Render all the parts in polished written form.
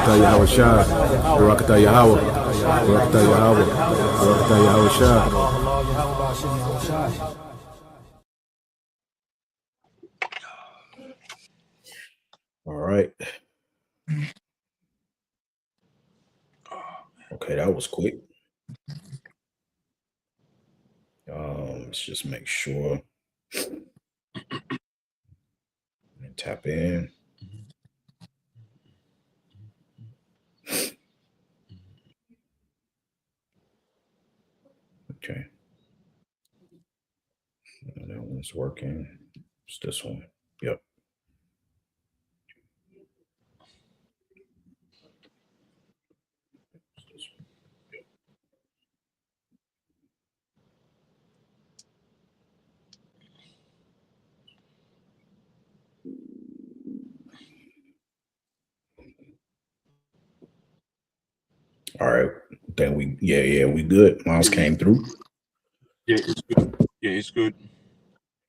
Barakatah Yahweh Shai. Barakatah Yahweh. Barakatah Yahweh. Barakatah Yahweh Shai. All right. Okay, that was quick. Let's just make sure and tap in. Okay. That one's working. It's this one. Yep. All right. Then we we good. Miles came through. Yeah, it's good. Yeah, it's good.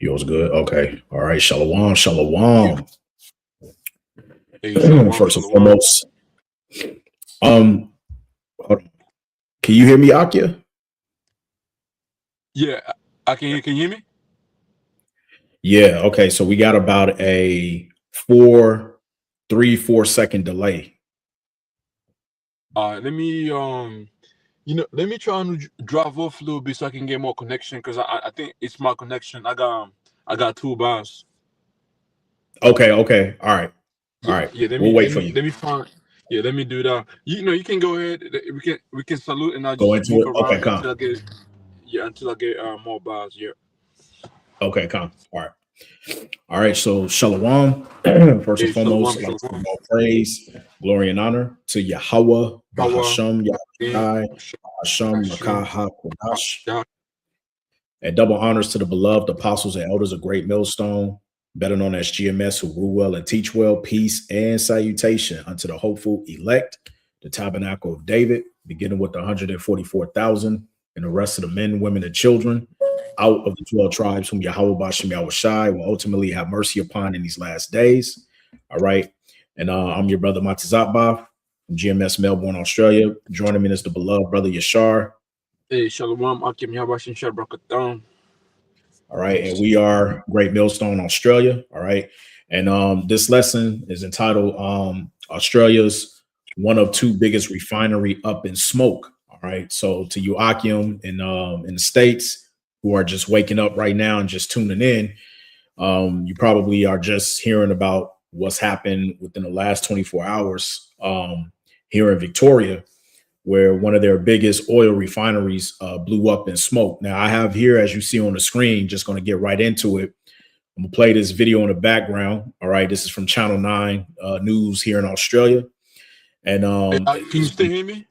Yours good? Okay. All right. Shalom. Shalom. Hey, shalom, First and shalom. foremost. Hold on. Can you hear me, Akia? Yeah, I can hear. Can you hear me? Yeah. Okay. So we got about a 4 second delay. Let me let me try and drive off a little bit so I can get more connection because I think it's my connection. I got 2 bars. Okay. Okay. All right. All Yeah, right. yeah. We'll wait for you. Let me find. Yeah, let me do that. You can go ahead. We can salute and I'll Go just into move it. Okay. around Come. until I get more bars. Yeah. Okay. Come. All right. All right. So Shalom. First and Hey, shalom, foremost, I'd like to shalom. give all praise, glory, and honor to Yahweh, Power. Bahasham, Yahweh, Hashem, Rakah, HaKodash. And double honors to the beloved apostles and elders of Great Millstone, better known as GMS, who rule well and teach well. Peace and salutation unto the hopeful elect, the tabernacle of David, beginning with the 144,000 and the rest of the men, women, and children out of the 12 tribes whom Yahweh Bashem Yahweh Shai will ultimately have mercy upon in these last days. All right. And I'm your brother Matazatbaf from GMS Melbourne, Australia. Joining me is the beloved brother Yashar. Hey, shalom. Akim Yabashin Shabrakatan. All right. And we are Great Millstone, Australia. All right. And this lesson is entitled Australia's one of 2 biggest refinery up in smoke. All right. So to you, Akim, in the States who are just waking up right now and just tuning in, you probably are just hearing about what's happened within the last 24 hours here in Victoria, where one of their biggest oil refineries blew up in smoke. Now, I have here, as you see on the screen, just going to get right into it. I'm going to play this video in the background. All right. This is from Channel 9 News here in Australia. And Can you still hear me?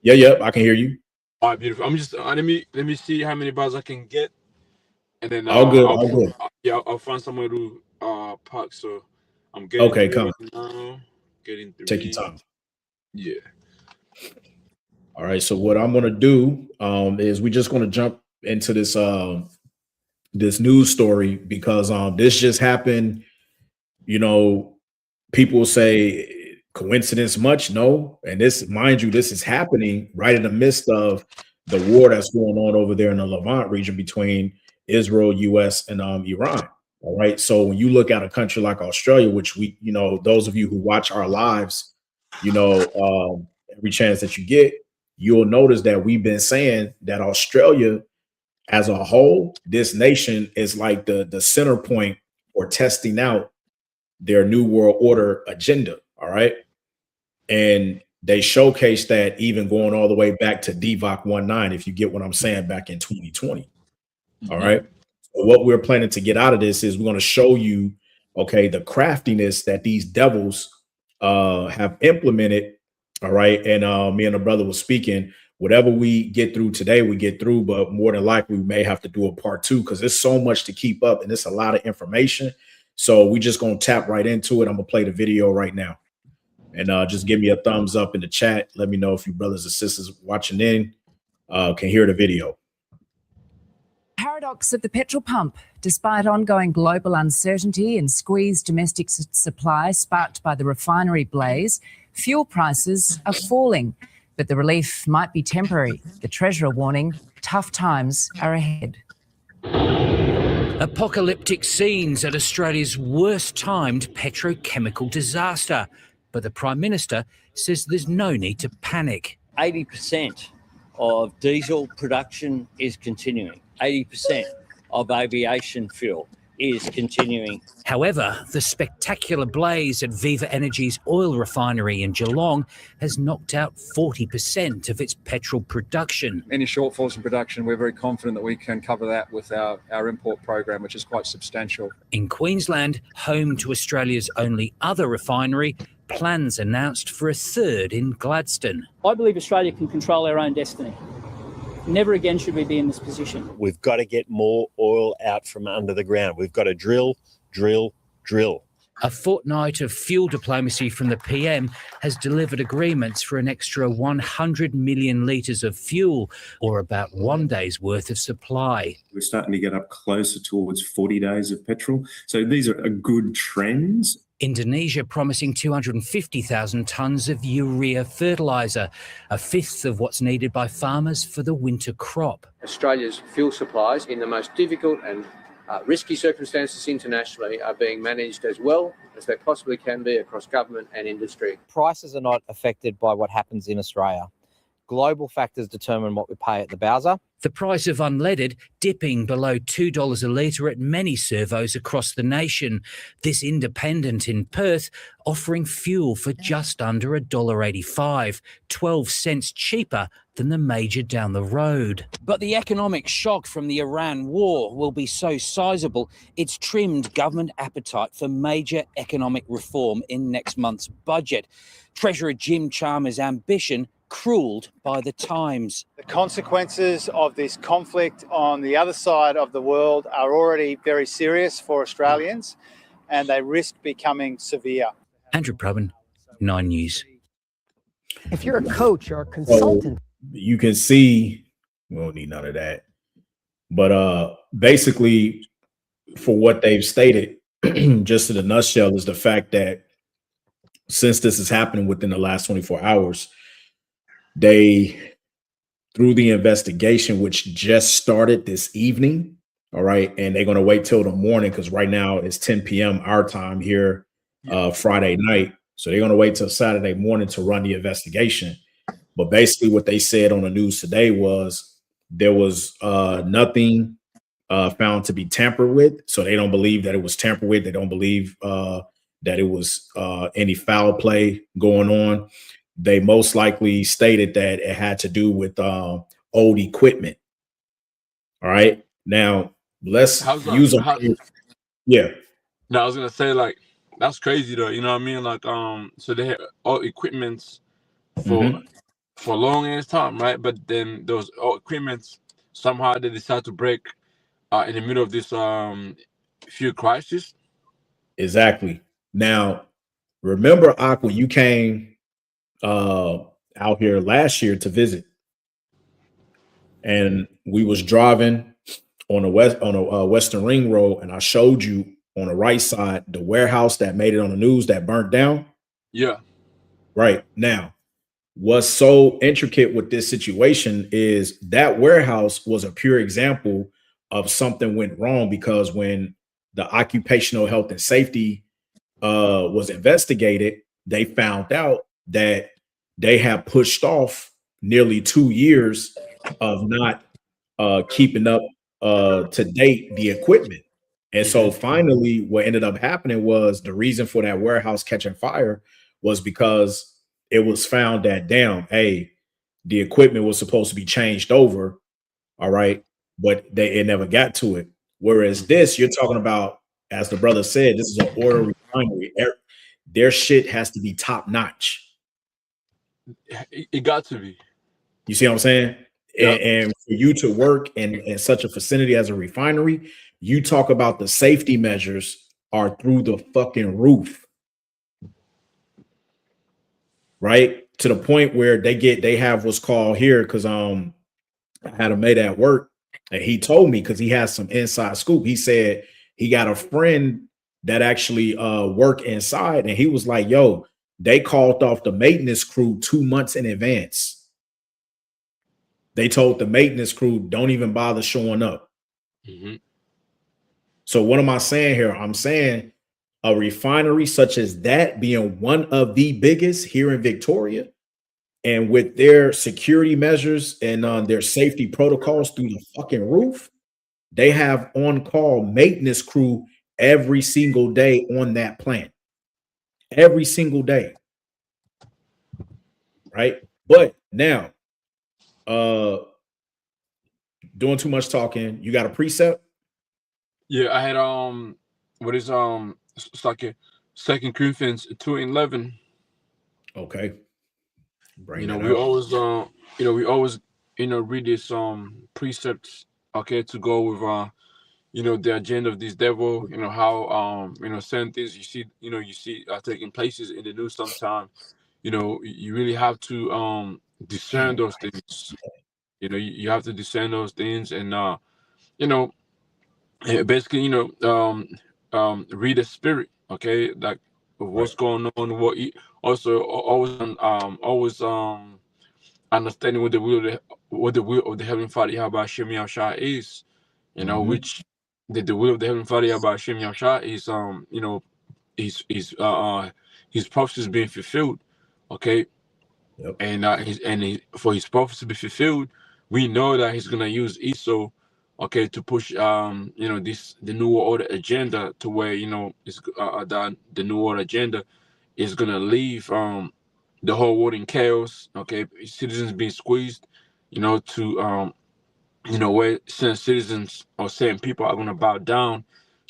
Yeah, I can hear you. All right, beautiful. I'm just let me see how many bars I can get, and then All good. I'll find somewhere to park. So I'm getting Okay, 3 come. right now. Getting 3. Take your time. Yeah. All right. So what I'm going to do is we're just going to jump into this this news story because this just happened. You know, people say coincidence much? No. And this, mind you, this is happening right in the midst of the war that's going on over there in the Levant region between Israel, US, and Iran. All right. So when you look at a country like Australia, which we, those of you who watch our lives, every chance that you get, you'll notice that we've been saying that Australia as a whole, this nation is like the center point for testing out their new world order agenda. All right. And they showcased that even going all the way back to DVOC 19, if you get what I'm saying, back in 2020. Mm-hmm. All right. So what we're planning to get out of this is we're going to show you, okay, the craftiness that these devils have implemented. All right. And me and the brother was speaking. Whatever we get through today, we get through, but more than likely we may have to do a part 2 because there's so much to keep up and it's a lot of information. So we just going to tap right into it. I'm going to play the video right now. And just give me a thumbs up in the chat. Let me know if you brothers and sisters watching in can hear the video. Paradox of the petrol pump. Despite ongoing global uncertainty and squeezed domestic supply sparked by the refinery blaze, Fuel prices are falling, but the relief might be temporary. The Treasurer warning tough times are ahead. Apocalyptic scenes at Australia's worst-timed petrochemical disaster. But the Prime Minister says there's no need to panic. 80% of diesel production is continuing. 80% of aviation fuel is continuing. However, the spectacular blaze at Viva Energy's oil refinery in Geelong has knocked out 40% of its petrol production. Any shortfalls in production, we're very confident that we can cover that with our import program, which is quite substantial. In Queensland, home to Australia's only other refinery, plans announced for a third in Gladstone. I believe Australia can control our own destiny. Never again should we be in this position. We've got to get more oil out from under the ground. We've got to drill. A fortnight of fuel diplomacy from the PM has delivered agreements for an extra 100 million litres of fuel, or about 1 day's worth of supply. We're starting to get up closer towards 40 days of petrol. So these are good trends. Indonesia promising 250,000 tonnes of urea fertiliser, a fifth of what's needed by farmers for the winter crop. Australia's fuel supplies in the most difficult and risky circumstances internationally are being managed as well as they possibly can be across government and industry. Prices are not affected by what happens in Australia. Global factors determine what we pay at the bowser. The price of unleaded dipping below $2 a litre at many servos across the nation. This independent in Perth offering fuel for just under $1.85, 12 cents cheaper than the major down the road. But the economic shock from the Iran war will be so sizable, it's trimmed government appetite for major economic reform in next month's budget. Treasurer Jim Chalmers' ambition cruelled by the times. The consequences of this conflict on the other side of the world are already very serious for Australians, and they risk becoming severe. Andrew Probin, 9 News. If you're a coach or a consultant, you can see we don't need none of that. But basically, for what they've stated, just in a nutshell, is the fact that since this is happening within the last 24 hours, they, through the investigation, which just started this evening, all right, and they're going to wait till the morning because right now it's 10 p.m. our time here, Friday night. So they're going to wait till Saturday morning to run the investigation. But basically what they said on the news today was there was nothing found to be tampered with. So they don't believe that it was tampered with. They don't believe that it was any foul play going on. They most likely stated that it had to do with old equipment. All right. Now let's use them. Yeah. No, I was gonna say, like, that's crazy though. You know what I mean? Like, so they had all equipments for a long ass time, right? But then those all equipments somehow they decide to break in the middle of this fuel crisis. Exactly. Now, remember, Ak, when you came out here last year to visit, and we was driving on a Western Ring Road, and I showed you on the right side the warehouse that made it on the news that burnt down. Yeah. Right. Now, what's so intricate with this situation is that warehouse was a pure example of something went wrong, because when the occupational health and safety was investigated, they found out that they have pushed off nearly 2 years of not keeping up to date the equipment. And so finally what ended up happening was the reason for that warehouse catching fire was because it was found that, damn, hey, the equipment was supposed to be changed over. All right. But it never got to it. Whereas this, you're talking about, as the brother said, this is an oil refinery. Their shit has to be top notch. It got to be. You see what I'm saying? Yeah. And for you to work in such a vicinity as a refinery, you talk about the safety measures are through the fucking roof. Right? To the point where they have what's called here, because I had a mate at work, and he told me, because he has some inside scoop. He said he got a friend that actually work inside, and he was like, yo, they called off the maintenance crew 2 months in advance. They told the maintenance crew, don't even bother showing up. Mm-hmm. So what am I saying here? I'm saying a refinery such as that, being one of the biggest here in Victoria, and with their security measures and their safety protocols through the fucking roof, they have on-call maintenance crew every single day on that plant. Every single day. Right? But now, doing too much talking, you got a precept? Yeah, I had what is it's like a 2 Corinthians 2:11. Okay. Bring You know, that we up. always we always read this precepts, okay, to go with the agenda of this devil, how certain things you see taking places in the news sometimes. You really have to discern those things. You have to discern those things, and you know basically read the spirit, okay, like of what's going on, also always understanding what the will of the Heavenly Father Yahweh Shem Yahshua is, which the will of the Heavenly Father Yahweh Shem Yahshua is his prophecies being fulfilled, okay. Yep. And for his prophecy to be fulfilled, we know that he's gonna use Esau, okay, to push the New Order agenda, to where it's the New Order agenda is gonna leave the whole world in chaos, okay, citizens being squeezed, to where certain citizens or certain people are gonna bow down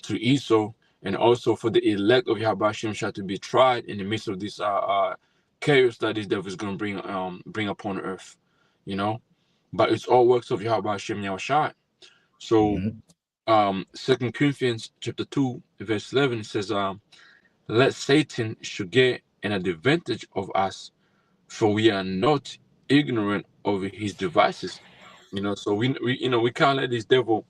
to Esau, and also for the elect of Yahweh Shem Shah to be tried in the midst of this chaos that this devil is going to bring upon earth, but it's all works of Yahweh Shem Yahshua. So 2 Corinthians chapter 2 verse 11 says, let Satan should get an advantage of us, for we are not ignorant of his devices. So we can't let this devil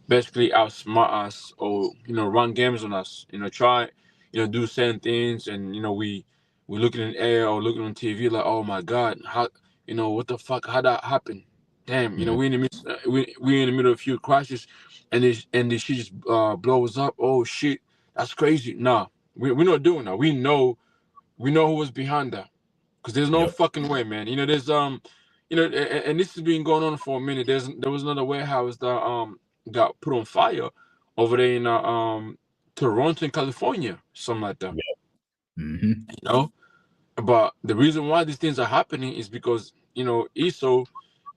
basically outsmart us, or run games on us, try do certain things, and we looking in the air or looking on TV like, oh my God, how what the fuck, how that happened? Damn, we in the midst, we in the middle of a few crashes, and this shit just blows up. Oh shit, that's crazy. Nah, we're not doing that. We know who was behind that, because there's no fucking way, man. There's and this has been going on for a minute. There was another warehouse that got put on fire over there in Toronto, in California, something like that. But the reason why these things are happening is because Esau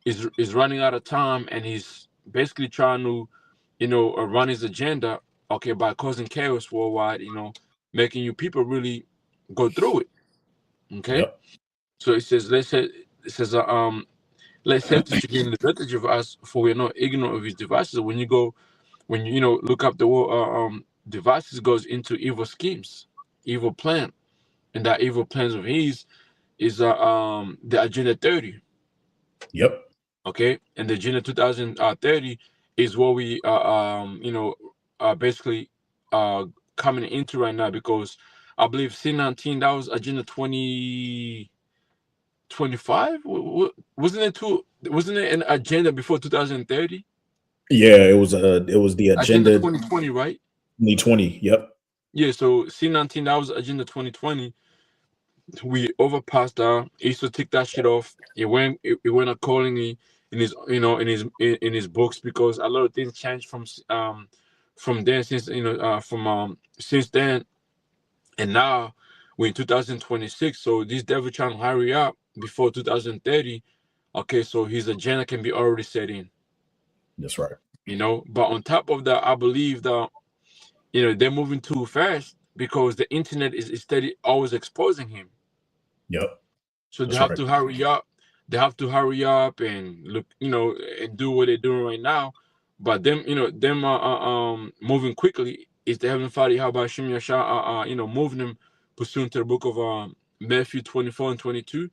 is running out of time, and he's basically trying to run his agenda, okay, by causing chaos worldwide, making you people really go through it, okay. So it says, let Satan should gain an advantage of us, for we are not ignorant of his devices. When you look up the word devices, goes into evil schemes, evil plan, and that evil plans of his is the Agenda 30. Yep. Okay, and the Agenda 2030 is what we basically coming into right now, because I believe C19, that was Agenda 2025. Wasn't it an agenda before 2030? Yeah, it was the agenda 2020, right? 2020. Yep. Yeah, so C19, that was Agenda 2020. We overpassed that. Esau took that shit off. It went accordingly in his in his books, because a lot of things changed from then, since since then, and now we're in 2026. So this devil trying to hurry up before 2030. Okay, so his agenda can be already set in. That's right. But on top of that, I believe that they're moving too fast, because the internet is steady always exposing him. Yep. So they have to hurry up. They have to hurry up and look, and do what they're doing right now. But them moving quickly is the Heavenly Father Yahweh Shem Yahshua, moving them pursuant to the book of Matthew 24 and 22.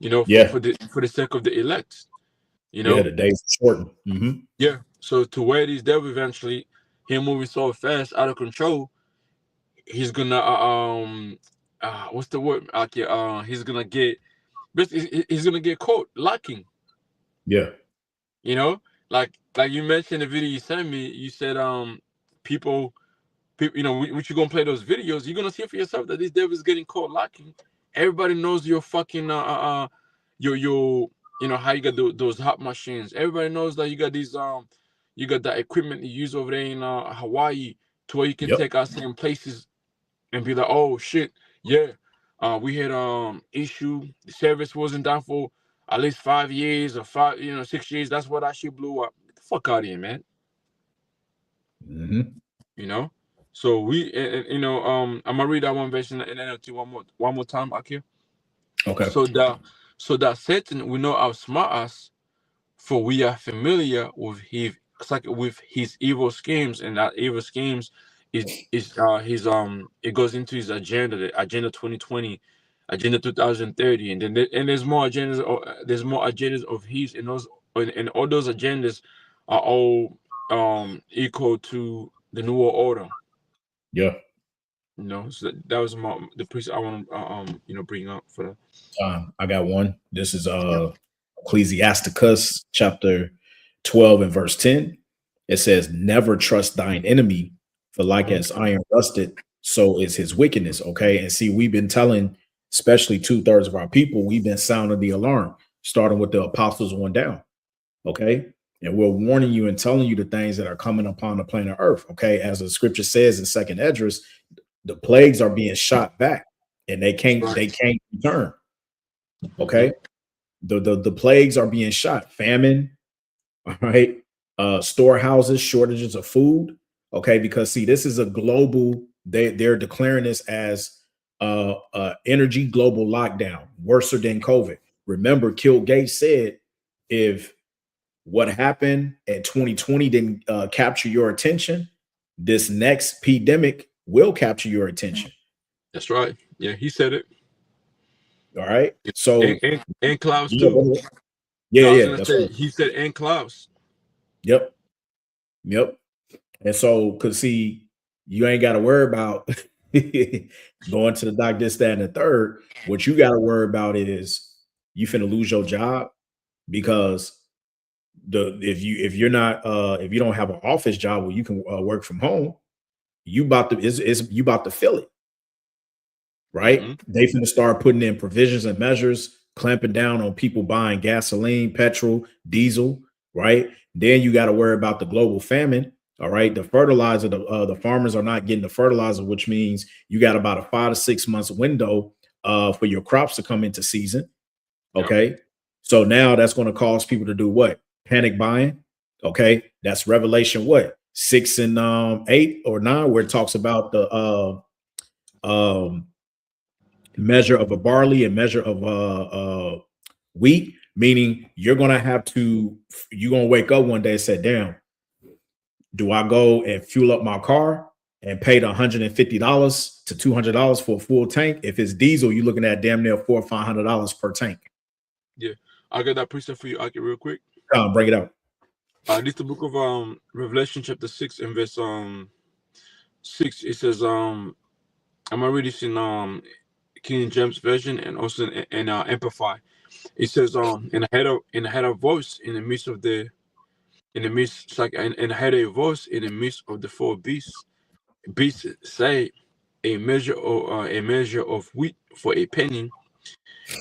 For the sake of the elect. Yeah, the days shortened. Yeah. So to where these devil eventually, him moving so fast, out of control, he's gonna what's the word? Okay, he's gonna get, he's gonna get caught lacking. Yeah. You know, like you mentioned the video you sent me. You said people, you know, when you're gonna play those videos, you're gonna see for yourself that this devil is getting caught lacking. Everybody knows your fucking your you know how you got those hot machines. Everybody knows that you got these you got that equipment you use over there in Hawaii to where you can take us in places and be like, oh shit, yeah, we had issue. The service wasn't done for at least 5 years or 6 years. That's what that shit blew up. Get the fuck out of here, man. You know. So we, you know, I'm gonna read that one verse in NLT one more time, Akir. Okay. So that Satan we know outsmart us, for we are familiar with his evil schemes, and that evil schemes is his it goes into his agenda, the agenda 2020, agenda 2030, and then there's more agendas. There's more agendas of his, and all those agendas are all equal to the New World Order. Yeah. You know, so that was the piece I want to you know, bring up for that. I got one. This is Ecclesiasticus chapter 12 and verse 10. It says, never trust thine enemy, for like as iron rusted, so is his wickedness. Okay. And see, we've been telling, especially 2/3 of our people, we've been sounding the alarm, starting with the apostles on down. Okay. And we're warning you and telling you the things that are coming upon the planet Earth. Okay. As the scripture says in 2nd Esdras, the plagues are being shot back and they can't return. Okay. The plagues are being shot. Famine. All right. Storehouses, shortages of food. Okay. Because see, this is a global, they're declaring this as energy global lockdown, worse than COVID. Remember, Bill Gates said, if what happened in 2020 didn't capture your attention, this next pandemic will capture your attention. That's right. Yeah, he said it. All right. So and Klaus too. Yeah. That's right. He said and Klaus. Yep. And so, cause see, you ain't got to worry about going to the doctor, this, that, and the third. What you got to worry about is you finna lose your job, because if you don't have an office job where you can work from home, you about to feel it, right? They finna start putting in provisions and measures, clamping down on people buying gasoline, petrol, diesel, right? Then you got to worry about the global famine. All right, the fertilizer, the farmers are not getting the fertilizer, which means you got about a 5 to 6 months window for your crops to come into season. Okay, so now that's going to cause people to do what? Panic buying. Okay, that's Revelation 6 and 8 or 9, where it talks about the measure of a barley and measure of wheat, meaning you're going to wake up one day and say, damn, do I go and fuel up my car and pay the $150 to $200 for a full tank? If it's diesel, you're looking at damn near $400 or $500 per tank. Yeah, I got that precept for you, Aki, real quick. Bring it out. This is the book of Revelation chapter 6 and verse 6. It says I'm gonna read this in King James version and also in Amplify. It says in I heard a voice in the midst of the four beasts. Beasts say a measure of wheat for a penny,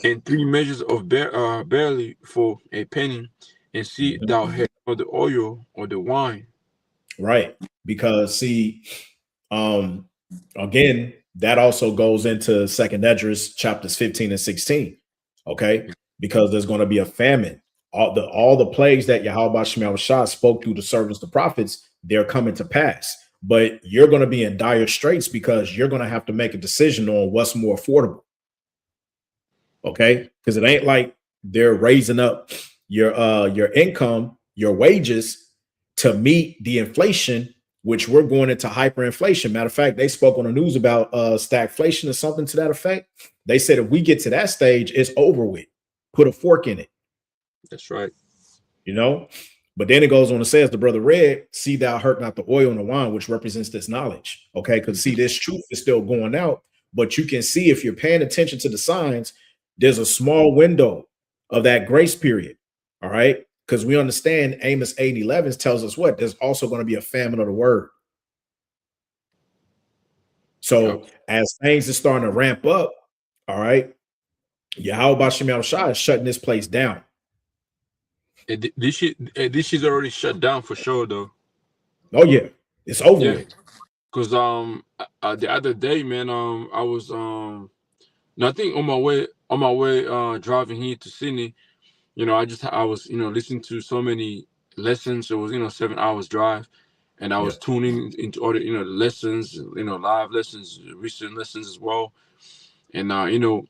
and 3 measures of barley for a penny, and see thou hast not the oil or the wine. Right, because see, again, that also goes into 2nd Esdras chapters 15 and 16. Okay, because there's going to be a famine. All the plagues that Yahweh Shema Shah spoke through the servants, the prophets, they're coming to pass. But you're going to be in dire straits because you're going to have to make a decision on what's more affordable. Okay, because it ain't like they're raising up your income, your wages to meet the inflation, which we're going into hyperinflation. Matter of fact, they spoke on the news about stagflation or something to that effect. They said if we get to that stage, it's over with. Put a fork in it. That's right. You know, but then it goes on and says, the brother read, see thou hurt not the oil and the wine, which represents this knowledge. Okay, because see, this truth is still going out, but you can see if you're paying attention to the signs, there's a small window of that grace period. All right. Because we understand Amos 8:11 tells us what? There's also going to be a famine of the word. So as things are starting to ramp up, all right, Yahweh Bashim Shah is shutting this place down. This shit's already shut down for sure, though. Oh yeah, it's over with. Cause the other day, man, I was I think on my way driving here to Sydney, you know, I was listening to so many lessons. It was 7 hours drive, and I was tuning into all the the lessons, live lessons, recent lessons as well, and man,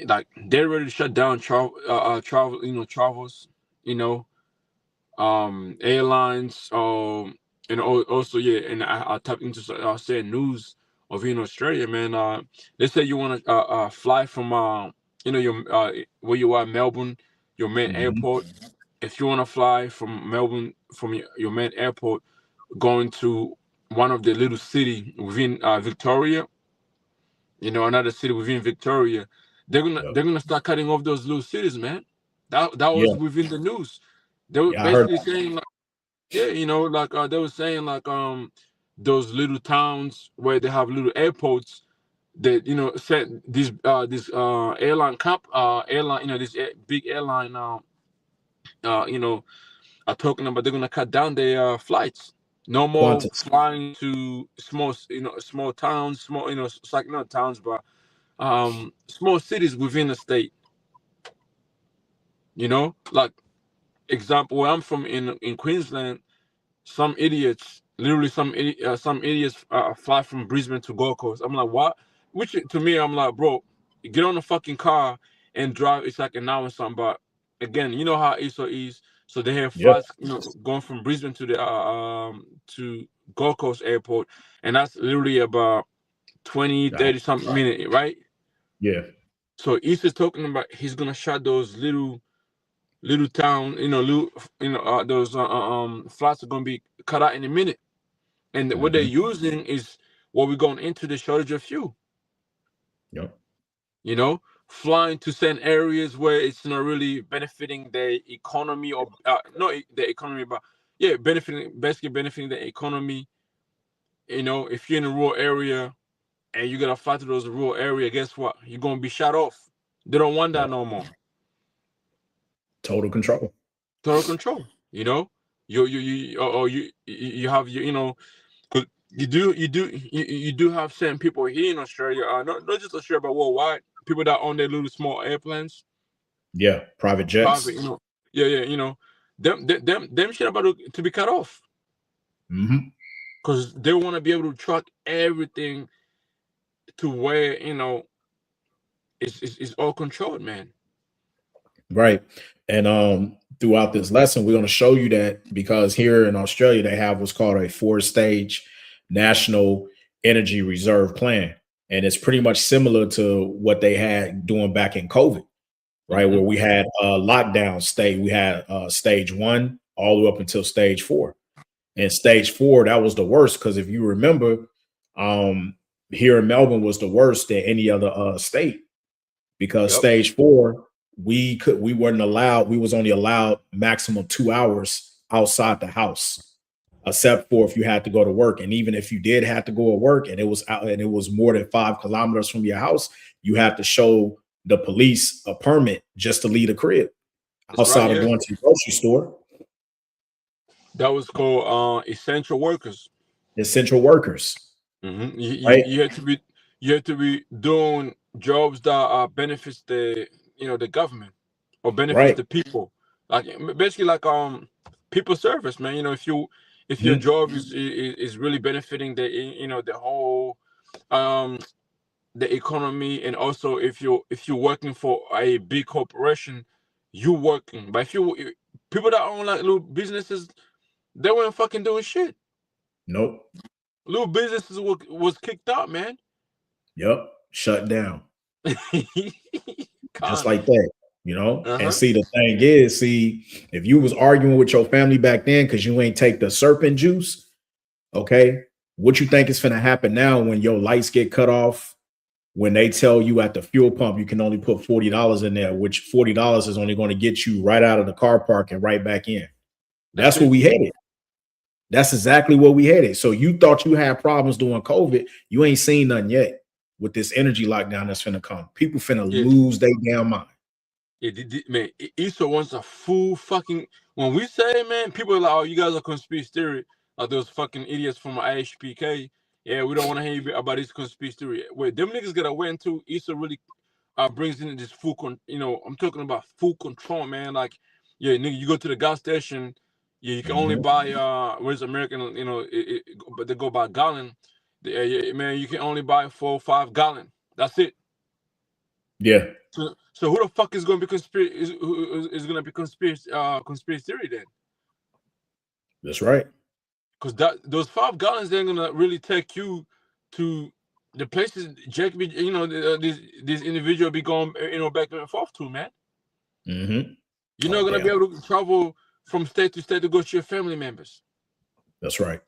like they're ready to shut down travel, travels, airlines, and also and I tapped into saying news of Australia, man. They say you want to fly from your where you are, Melbourne, your main airport. If you want to fly from Melbourne, from your main airport, going to one of the little city within Victoria, another city within Victoria, they're gonna start cutting off those little cities, man. That was within the news. They were basically saying like, they were saying like those little towns where they have little airports that said this big airline are talking about they're gonna cut down their flights. No more flying to small towns, it's like not towns, but small cities within the state. Like example, where I'm from in Queensland, some idiots fly from Brisbane to Gold Coast. I'm like, what? Which to me, I'm like, bro, get on a fucking car and drive. It's like an hour or something. But again, you know how ISO is. So they have flights, going from Brisbane to the to Gold Coast Airport, and that's literally about 20, 30 something minutes, right? Yeah. So East is talking about he's gonna shut those little town, those flights are gonna be cut out in a minute, and what they're using is what we're going into the shortage of fuel. Yep. Flying to certain areas where it's not really benefiting the economy, or not the economy, but basically benefiting the economy. If you're in a rural area and you gotta fly to those rural area, guess what? You're gonna be shut off. They don't want that no more. Total control. Total control. You have because you do have certain people here in Australia, not just Australia but worldwide, people that own their little small airplanes. Yeah, private jets. Them shit about to be cut off. Because they want to be able to track everything to where it's all controlled, man. Right. And throughout this lesson, we're going to show you that, because here in Australia, they have what's called a 4-stage national energy reserve plan. And it's pretty much similar to what they had doing back in COVID, right? Where we had lockdown state. We had stage 1 all the way up until stage 4. And stage 4, that was the worst, because if you remember, here in Melbourne was the worst than any other state, because stage 4, we was only allowed maximum 2 hours outside the house, except for if you had to go to work. And even if you did have to go to work and it was more than 5 kilometers from your house, you have to show the police a permit just to leave the crib outside of going to the grocery store. That was called essential workers. Essential workers. Right? You had to be doing jobs that benefits the the government, or benefits the people, like basically like people service, man. If your job is really benefiting the the whole the economy, and also if you're working for a big corporation, you working. But if people that own like little businesses, they weren't fucking doing shit. Nope. Little businesses was kicked out, man. Yep. Shut down. Just like that, And see, the thing is, if you was arguing with your family back then because you ain't take the serpent juice, okay, What you think is going to happen now when your lights get cut off? When they tell you at the fuel pump you can only put $40 in there, which $40 is only going to get you right out of the car park and right back in. That's what we headed. That's exactly what we headed. So you thought you had problems during COVID. You ain't seen nothing yet with this energy lockdown that's finna come. People finna lose their damn mind. Yeah, man, Issa wants a full fucking. When we say, man, people are like, "Oh, you guys are conspiracy theory," like those fucking idiots from IHPK. Yeah, we don't want to hear about this conspiracy theory. Where them niggas gotta wait until Issa really brings in this full I'm talking about full control, man. Like, yeah, nigga, you go to the gas station, yeah, you can only buy where's American, but they go by gallon. Yeah, man, you can only buy 4 or 5 gallon. That's it. Yeah. So who the fuck is going to be conspiracy? Is going to be conspiracy theory then? That's right. Because those 5 gallons they're going to really take you to the places Jack be, this individual be going, back and forth to, man. You're not going to be able to travel from state to state to go to your family members. That's right.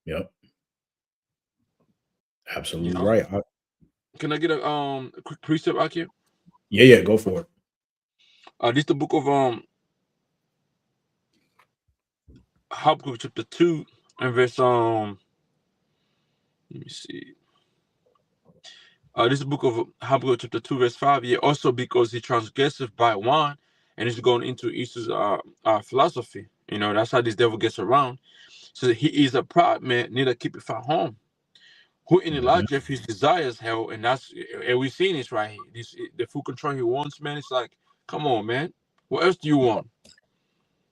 Yep. Absolutely right. Can I get a quick precept out here? Yeah, go for it. This is the book of Habakkuk chapter 2 and verse let me see. This is the book of Habakkuk chapter 2 verse 5. Yeah, also because he transgresseth by wine and is going into Esau's philosophy. That's how this devil gets around. So he is a proud man, neither keepeth at home. Who in Elijah his desires hell, and we've seen this right here. The full control he wants, man. It's like, come on, man. What else do you want?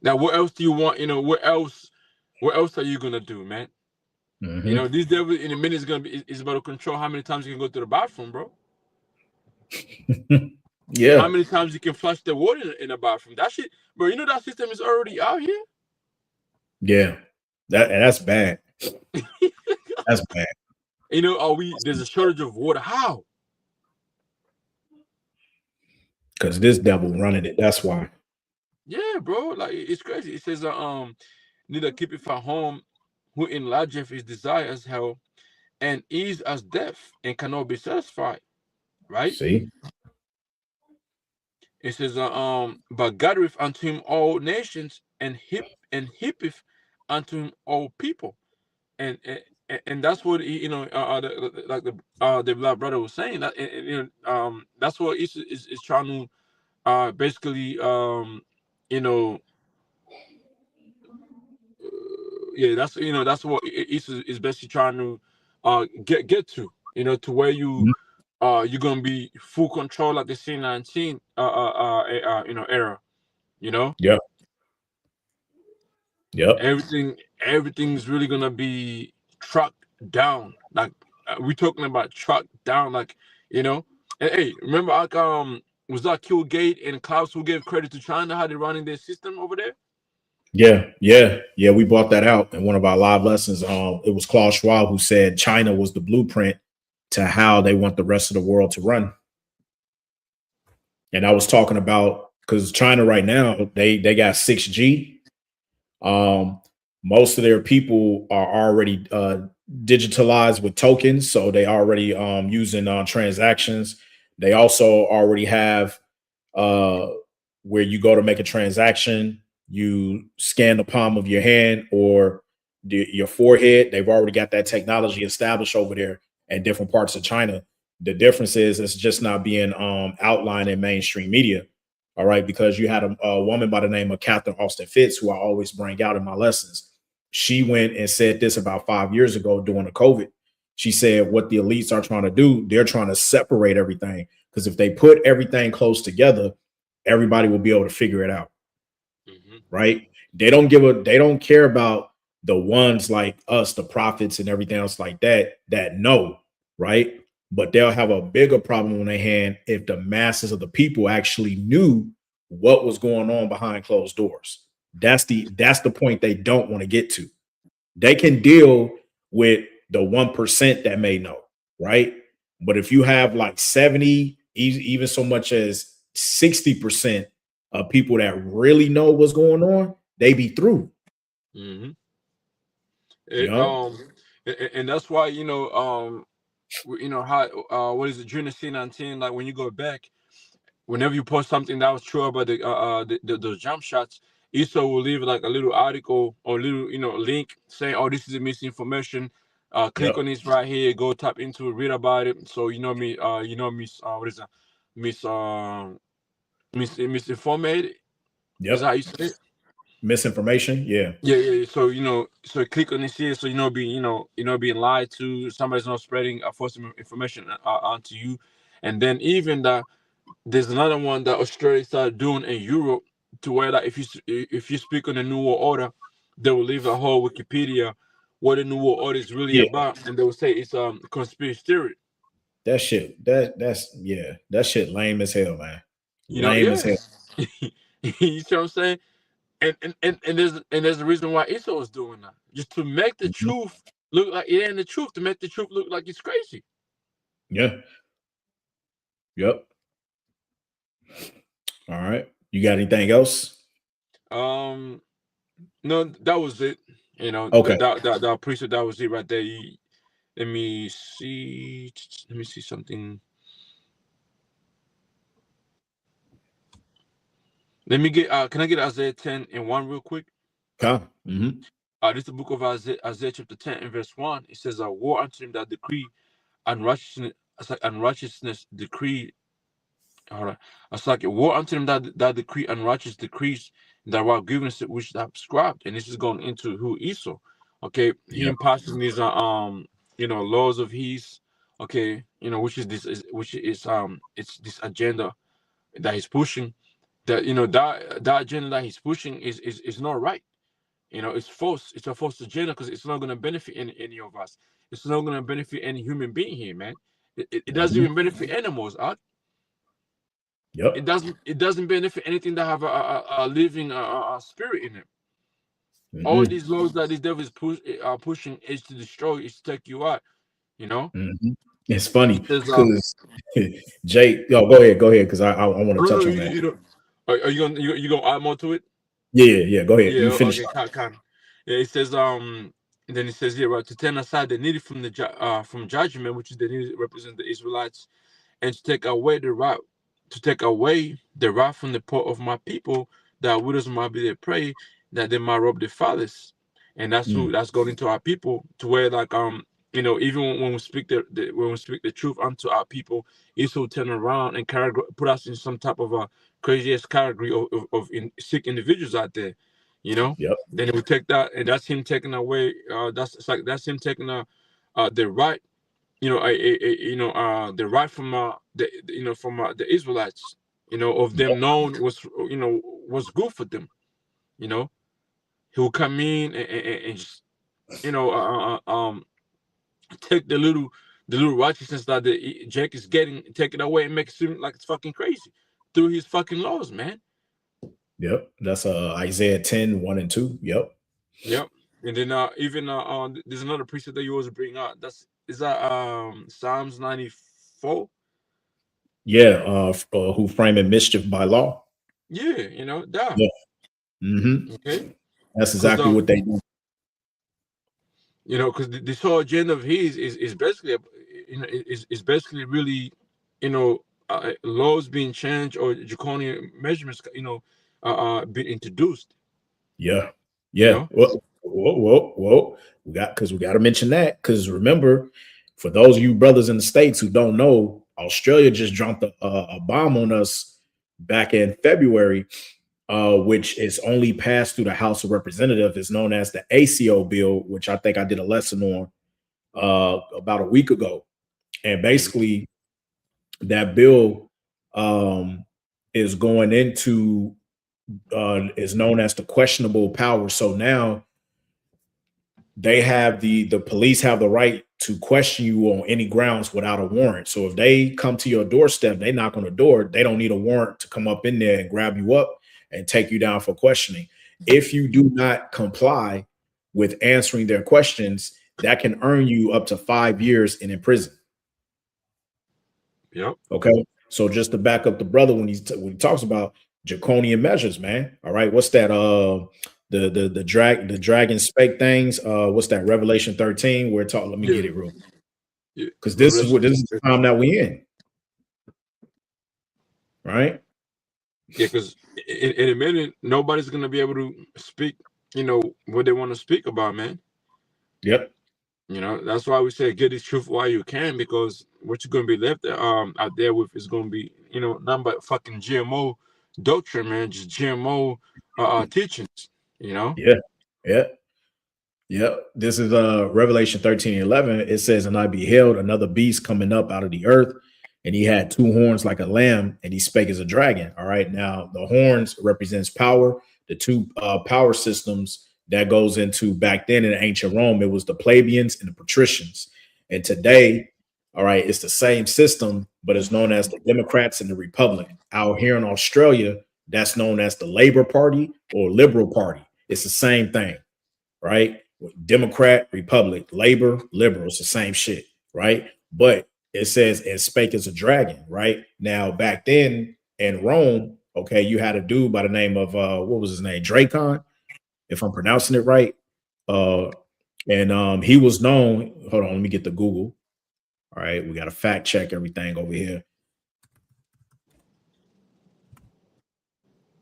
Now, what else do you want? What else are you gonna do, man? This devil in a minute is about to control how many times you can go to the bathroom, bro. Yeah. How many times you can flush the water in the bathroom? That shit, bro. That system is already out here. Yeah. That's bad. That's bad. There's a shortage of water. How? Because this devil running it. That's why. Yeah, bro. Like, it's crazy. It says, neither keep it from home, who enlargeth his desires hell, and is as death, and cannot be satisfied. Right? See? It says, but gathereth unto him all nations, and heapeth unto him all people. And that's what the black brother was saying. That that's what is trying to basically that's what Issa is basically trying to get to to where you're gonna be full control like the C19 era. Yep. Everything's really gonna be trucked down. Like we're talking about trucked down, like And hey, remember was that Gate and Klaus who gave credit to China how they're running their system over there? Yeah. We brought that out in one of our live lessons. It was Klaus Schwab who said China was the blueprint to how they want the rest of the world to run. And I was talking about because China right now they got 6G. Most of their people are already digitalized with tokens, so they already using transactions. They also already have where you go to make a transaction, you scan the palm of your hand or your forehead. They've already got that technology established over there in different parts of China. The difference is it's just not being outlined in mainstream media. All right, because you had a woman by the name of Catherine Austin Fitz, who I always bring out in my lessons. She went and said this about 5 years ago during the COVID. She said what the elites are trying to do, they're trying to separate everything, because if they put everything close together, everybody will be able to figure it out. Right? They don't care about the ones like us, the prophets and everything else like that know, right? But they'll have a bigger problem on their hand if the masses of the people actually knew what was going on behind closed doors. That's the point they don't want to get to. They can deal with the 1% that may know, right? But if you have like 70, even so much as 60% of people that really know what's going on, they be through. and that's why how what is it, during the C19, like when you go back, whenever you post something that was true about the jump shots, ISO will leave like a little article or little link saying, "Oh, this is a misinformation. Click on this right here. Go tap into it, read about it." So what is that? Misinformed. Is that how you say it? Misinformation. Yeah. Yeah. So click on this here, so being lied to. Somebody's not spreading false information onto you, and then even there's another one that Australia started doing in Europe, to where like if you speak on the New World Order, they will leave a whole Wikipedia what the New World Order is really about, and they will say it's conspiracy theory. That shit. That shit lame as hell, man. Lame as hell. You see what I'm saying? And there's a reason why ISO is doing that, just to make the truth look like it ain't the truth, to make the truth look like it's crazy. Yeah. Yep. All right. You got anything else? No, that was it. Okay. That appreciate that was it right there. Let me see something. Let me get can I get Isaiah 10:1 real quick? Okay. This is the book of Isaiah chapter 10 and verse 1. It says, "Woe unto him that decree unrighteousness decree." All right. It's like, "Woe unto him that decree unrighteous decrees, that wrought grievances which they have prescribed." And this is going into who Esau. Okay, him passing these laws of his, okay, which is it's this agenda that he's pushing. That agenda that he's pushing is not right. It's false. It's a false agenda, because it's not going to benefit any of us. It's not going to benefit any human being here, man. It doesn't even benefit animals. Yep. It doesn't benefit anything that have a living spirit in it. All these laws that this devil is pushing is to destroy, is to take you out. It's funny because Jay. Go ahead, because I want to touch on that. Are you gonna add more to it? Yeah. Go ahead. Yeah. You finish. Okay. Kind. Yeah. It says then it says here, right, to turn aside the needy from from judgment, which is the needy represent the Israelites, and to take away the wrath from the poor of my people, that widows might be their prey, that they might rob their fathers. And that's going into our people, to where like even when we speak the truth unto our people, it's will turn around and put us in some type of a crazy ass category of sick individuals out there. Yep. Then we take that, and that's him taking away. That's him taking the right. The right from the Israelites. Of them knowing what's good for them. He'll come in and just take the little righteousness that the Jack is getting, take it away and make it seem like it's fucking crazy through his fucking laws, man. Yep. That's Isaiah 10:1 and 2. Yep. And then even there's another precept that you always bring out. Is that Psalms 94? Yeah. Who framing mischief by law? Yeah. That. Yeah. Okay. That's exactly what they do. Because this whole agenda of his is basically, is basically really, laws being changed or draconian measurements, being introduced. Yeah. Whoa. We got to mention that, because remember, for those of you brothers in the States who don't know, Australia just dropped a bomb on us back in February, which is only passed through the House of Representatives. It's known as the ACO bill, which I think I did a lesson on about a week ago. And basically, that bill is going into is known as the questionable power. So now they have the police have the right to question you on any grounds without a warrant. So if they come to your doorstep, they knock on the door, they don't need a warrant to come up in there and grab you up and take you down for questioning. If you do not comply with answering their questions, that can earn you up to 5 years in prison. Yep. Okay. So just to back up the brother when he talks about draconian measures, man. All right. What's that? the dragon spake things. What's that? Revelation 13. Where talk. Let me get it real. Because this is the time that we in. Right? Yeah, because in a minute, nobody's gonna be able to speak, what they want to speak about, man. Yep. That's why we say get this truth while you can, because what you're gonna be left out there with is gonna be, nothing but fucking GMO doctrine, man, just GMO teachings, Yeah. This is Revelation 13:11. It says, and I beheld another beast coming up out of the earth, and he had two horns like a lamb, and he spake as a dragon. All right. Now the horns represents power. The two power systems that goes into back then in ancient Rome, it was the plebeians and the patricians. And today, all right, it's the same system, but it's known as the Democrats and the Republic. Out here in Australia, that's known as the Labor Party or Liberal Party. It's the same thing, right? Democrat, Republic, Labor, Liberal, it's the same shit, right? But it says, and spake as a dragon, right? Now, back then in Rome, okay, you had a dude by the name of, what was his name? Dracon, if I'm pronouncing it right. And he was known, hold on, let me get the Google. All right, we got to fact check everything over here.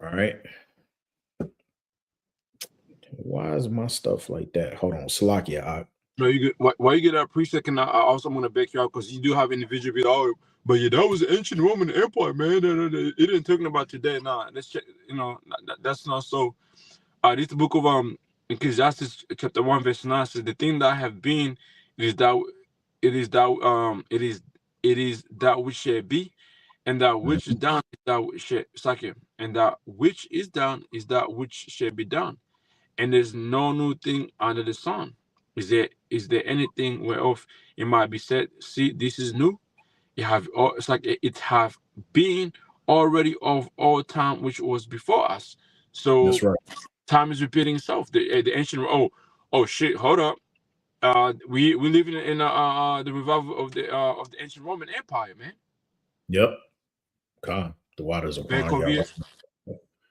All right. Why is my stuff like that? Hold on, Salakia. No, you get why you get that preset. And I also want to back you out because you do have individual be but yeah, that was the ancient Roman Empire, man. It didn't talking about today. Nah, let's check. That's not so. This the book of Ecclesiastes chapter 1 verse 9 says, the thing that have been is that it is that which shall be, and that which is done is that which shall, and that which is done is that which shall be done. And there's no new thing under the sun. Is there anything whereof it might be said, see, this is new? It's like it have been already of all time which was before us. So that's right. Time is repeating itself. The ancient oh shit, hold up. We live in the revival of the ancient Roman Empire, man. Yep. God, the waters are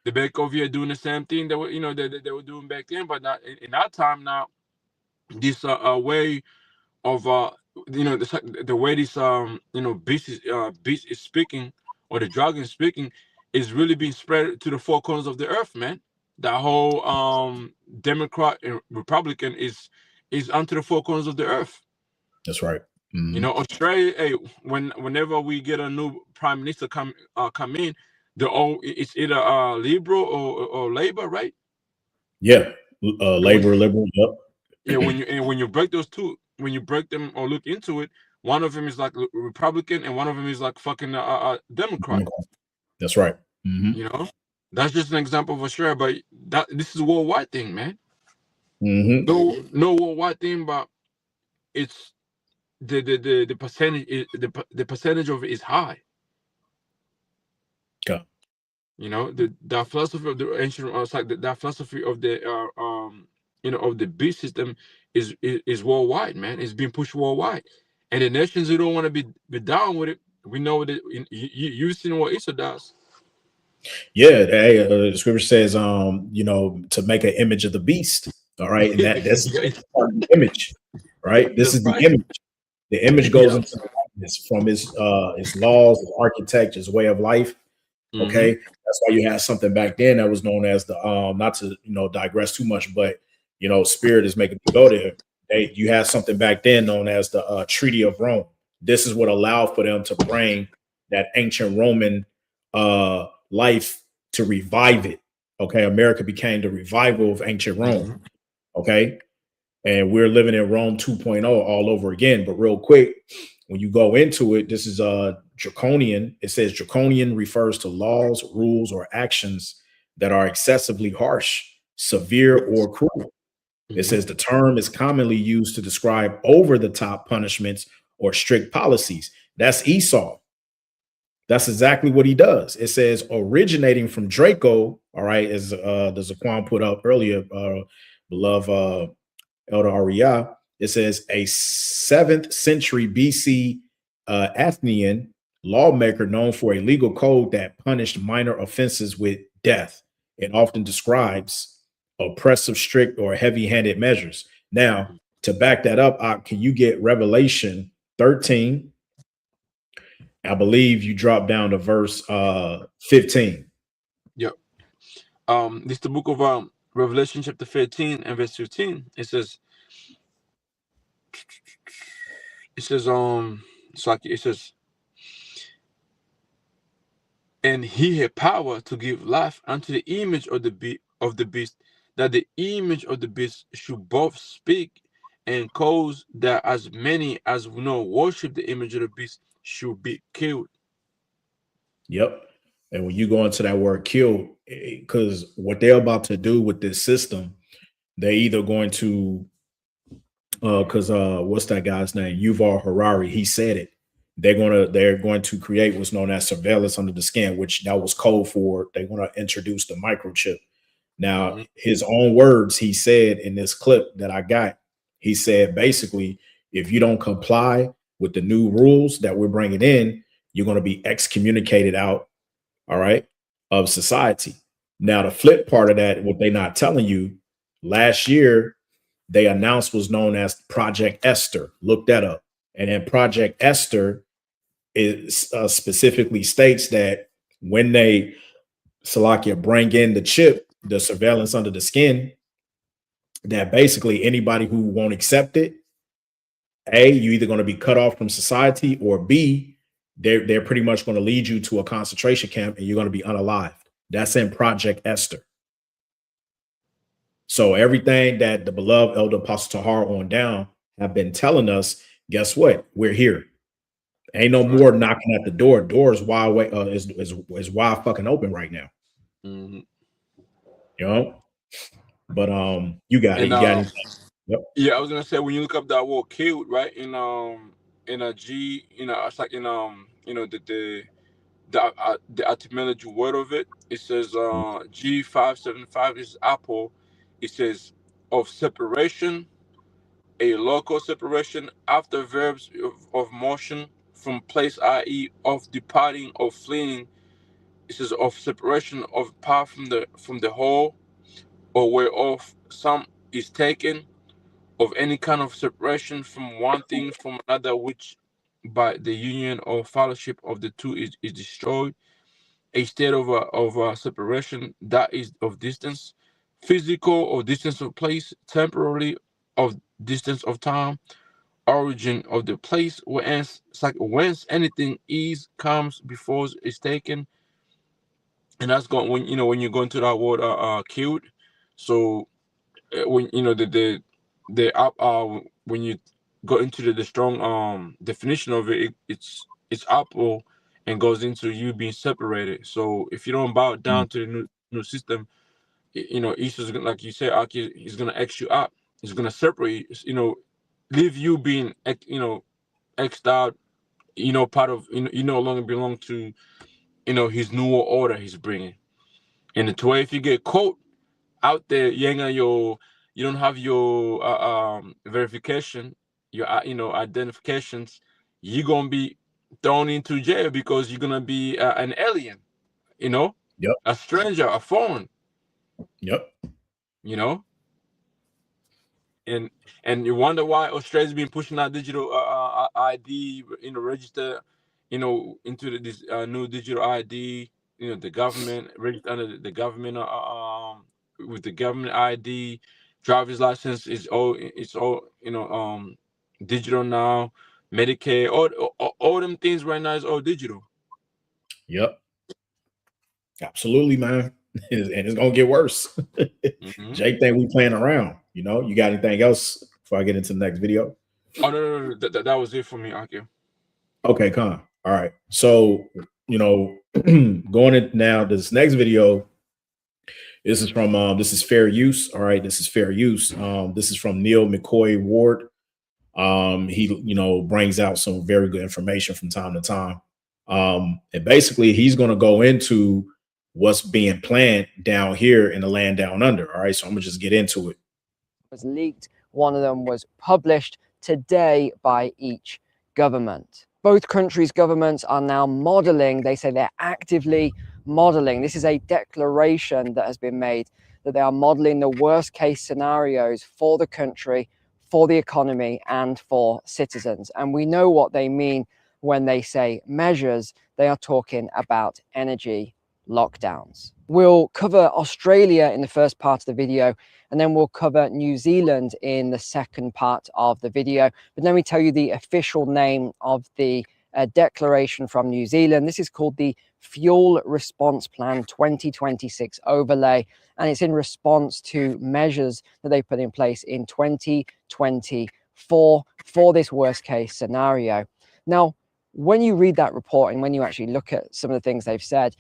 the back over here doing the same thing that they were doing back then, but not in our time now. This way of the way this beast is speaking, or the dragon is speaking, is really being spread to the four corners of the earth, man. That whole Democrat and Republican is onto the four corners of the earth. That's right. Mm-hmm. Australia, hey, whenever we get a new prime minister come in, it's either liberal or labor, right? Yeah, labor, liberal. Yep. Yeah, when you break those two, when you break them or look into it, one of them is like Republican and one of them is like fucking Democrat. That's right. Mm-hmm. That's just an example of Australia, but this is a worldwide thing, man. Mm-hmm. No worldwide thing, but it's the percentage the percentage of it is high. Okay. The philosophy of the ancient, that philosophy of the of the beast system is worldwide, man. It's being pushed worldwide, and the nations who don't want to be down with it, we know that you've seen what Esau does. Yeah, the scripture says, to make an image of the beast. All right, and that's the image, right? This is the image. The image goes into from his laws, his architect, his way of life. Okay, that's why you had something back then that was known as the not to digress too much, but Spirit is making me go there. You had something back then known as the Treaty of Rome. This is what allowed for them to bring that ancient Roman life to revive it. Okay, America became the revival of ancient Rome. Okay, and we're living in Rome 2.0 all over again. But real quick, when you go into it, this is draconian. It says draconian refers to laws, rules, or actions that are excessively harsh, severe, or cruel. It says the term is commonly used to describe over-the-top punishments or strict policies. That's Esau. That's exactly what he does. It says originating from Draco, all right, as the Zaquan put up earlier, beloved Elder Ariah. It says a 7th century BC Athenian lawmaker known for a legal code that punished minor offenses with death. It often describes oppressive, strict, or heavy-handed measures. Now, to back that up, can you get Revelation 13? I believe you drop down to verse 15. Yep. This is the book of Revelation chapter 13 and verse 15. It says, and he had power to give life unto the image of the beast, that the image of the beast should both speak and cause that as many as worship the image of the beast should be killed. Yep. And when you go into that word kill, because what they're about to do with this system, they're either going to what's that guy's name? Yuval Harari. He said it. They're going to create what's known as surveillance under the skin, which that was code for they want to introduce the microchip. Now, his own words, he said in this clip that I got, he said basically, if you don't comply with the new rules that we're bringing in, you're going to be excommunicated out, all right, of society. Now, the flip part of that, what they're not telling you, last year, they announced was known as Project Esther. Look that up. And then Project Esther is specifically states that when they, Salakia, bring in the chip, the surveillance under the skin, that basically anybody who won't accept it, A, you're either going to be cut off from society, or B, they're pretty much going to lead you to a concentration camp and you're going to be unalived. That's in Project Esther. So everything that the beloved Elder Apostle Tahar on down have been telling us, guess what? We're here. Ain't no more knocking at the door. Door is wide away, is wide fucking open right now. Mhm. You know, but you got it. You got it. Yep. Yeah, I was gonna say when you look up that word killed, right? In a G, it's like in the etymology word of it. It says G575 is Apple. It says of separation, a local separation after verbs of motion from place, i.e., of departing or fleeing. It says of separation of part from the whole, or whereof some is taken, of any kind of separation from one thing from another, which by the union or fellowship of the two is destroyed. A state of separation that is of distance, physical or distance of place, temporarily of distance of time, origin of the place whence anything is comes before is taken. And that's going when you go into that word killed. So when when you go into the strong definition of it, it's apple and goes into you being separated. So if you don't bow down to the new system, Esau's gonna, like you said, Aki, he's gonna X you out. He's gonna separate leave you being X'd out, part of, you no longer belong to his newer order he's bringing. And to where if you get caught out there, you don't have your verification, your identifications, you're gonna be thrown into jail because you're gonna be an alien, Yep. a stranger, a foreign. Yep. And you wonder why Australia's been pushing out digital ID, register, into this new digital ID. The government registered under the government with the government ID, driver's license is all digital now. Medicare, all them things right now is all digital. Yep. Absolutely, man. And it's gonna get worse. Jake think we playing around. You got anything else before I get into the next video? Oh no. That was it for me, Aki. Okay, Con. All right. So, going in now, this next video, this is from this is fair use. All right, this is fair use. This is from Neil McCoy Ward. He brings out some very good information from time to time. And basically he's going to go into what's being planned down here in the land down under. All right, so I'm gonna just get into it. Was leaked. One of them was published today by each government. Both countries' governments are now modeling. They say they're actively modeling. This is a declaration that has been made that they are modeling the worst case scenarios for the country, for the economy, and for citizens. And we know what they mean when they say measures. They are talking about energy lockdowns. We'll cover Australia in the first part of the video, and then we'll cover New Zealand in the second part of the video. But let me tell you the official name of the declaration from New Zealand. This is called the Fuel Response Plan 2026 Overlay, and it's in response to measures that they put in place in 2024 for this worst case scenario. Now, when you read that report and when you actually look at some of the things they've said,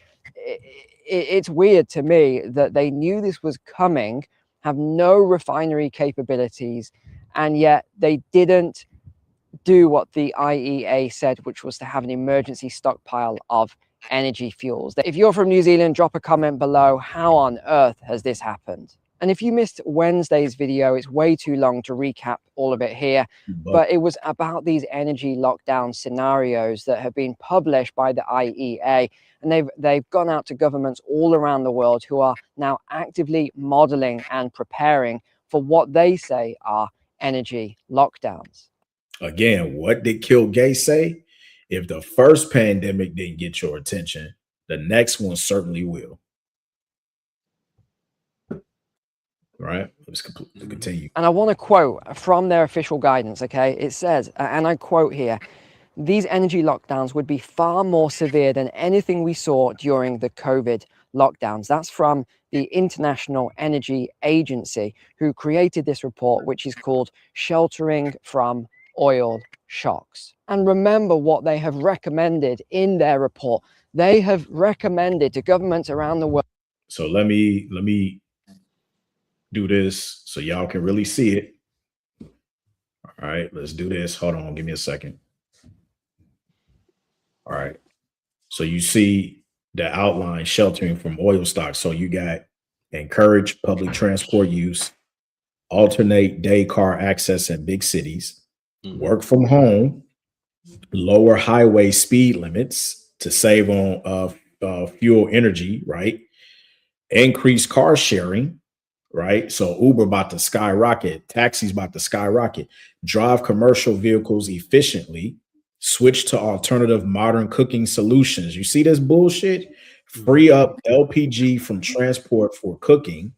it's weird to me that they knew this was coming, have no refinery capabilities, and yet they didn't do what the IEA said, which was to have an emergency stockpile of energy fuels. If you're from New Zealand, drop a comment below. How on earth has this happened? And if you missed Wednesday's video, it's way too long to recap all of it here, but it was about these energy lockdown scenarios that have been published by the IEA, and they've gone out to governments all around the world who are now actively modeling and preparing for what they say are energy lockdowns. Again, what did Kill Gates say? If the first pandemic didn't get your attention, the next one certainly will. Right, let's continue. And I want to quote from their official guidance, okay? It says, and I quote here, "These energy lockdowns would be far more severe than anything we saw during the COVID lockdowns." That's from the International Energy Agency, who created this report, which is called Sheltering from Oil Shocks. And remember what they have recommended in their report. They have recommended to governments around the world. So let me do this so y'all can really see it. All right, let's do this. Hold on, give me a second. All right, so you see the outline, sheltering from oil stocks. So you got encourage public transport use, alternate day car access in big cities, work from home, lower highway speed limits to save on fuel energy, right? Increase car sharing, right? So Uber about to skyrocket, taxis about to skyrocket, drive commercial vehicles efficiently, switch to alternative modern cooking solutions. You see this bullshit? Free up LPG from transport for cooking,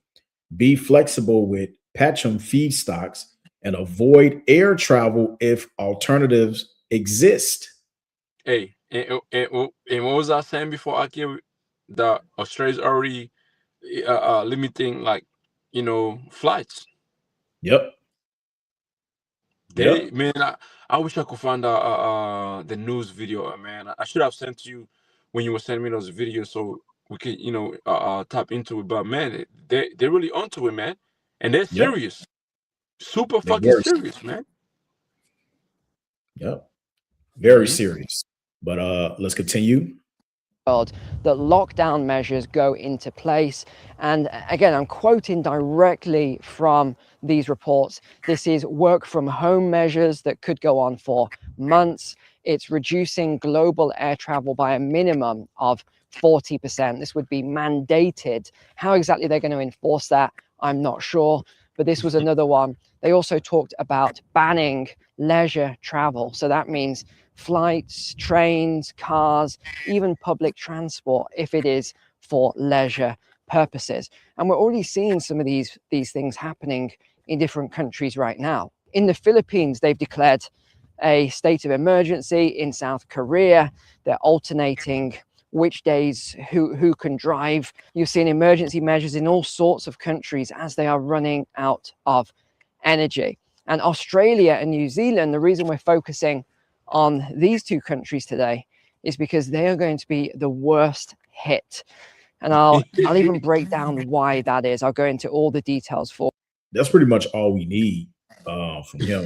be flexible with petroleum feedstocks, and avoid air travel if alternatives exist. Hey, and what was I saying before? I came, the Australia's already limiting, like, flights. Yep. Man, I wish I could find the news video, man. I should have sent you when you were sending me those videos so we could, tap into it. But man, they're really onto it, man, and they're serious, super fucking serious, man. Yep, very serious. But let's continue. That lockdown measures go into place. And again, I'm quoting directly from these reports. This is work from home measures that could go on for months. It's reducing global air travel by a minimum of 40%. This would be mandated. How exactly they're going to enforce that, I'm not sure. But this was another one. They also talked about banning leisure travel. So that means flights, trains, cars, even public transport, if it is for leisure purposes. And we're already seeing some of these things happening in different countries right now. In the Philippines, they've declared a state of emergency. In South Korea, they're alternating which days who can drive. You're seeing emergency measures in all sorts of countries as they are running out of energy. And Australia and New Zealand, the reason we're focusing on these two countries today is because they are going to be the worst hit. And I'll even break down why that is. I'll go into all the details for. That's pretty much all we need from him.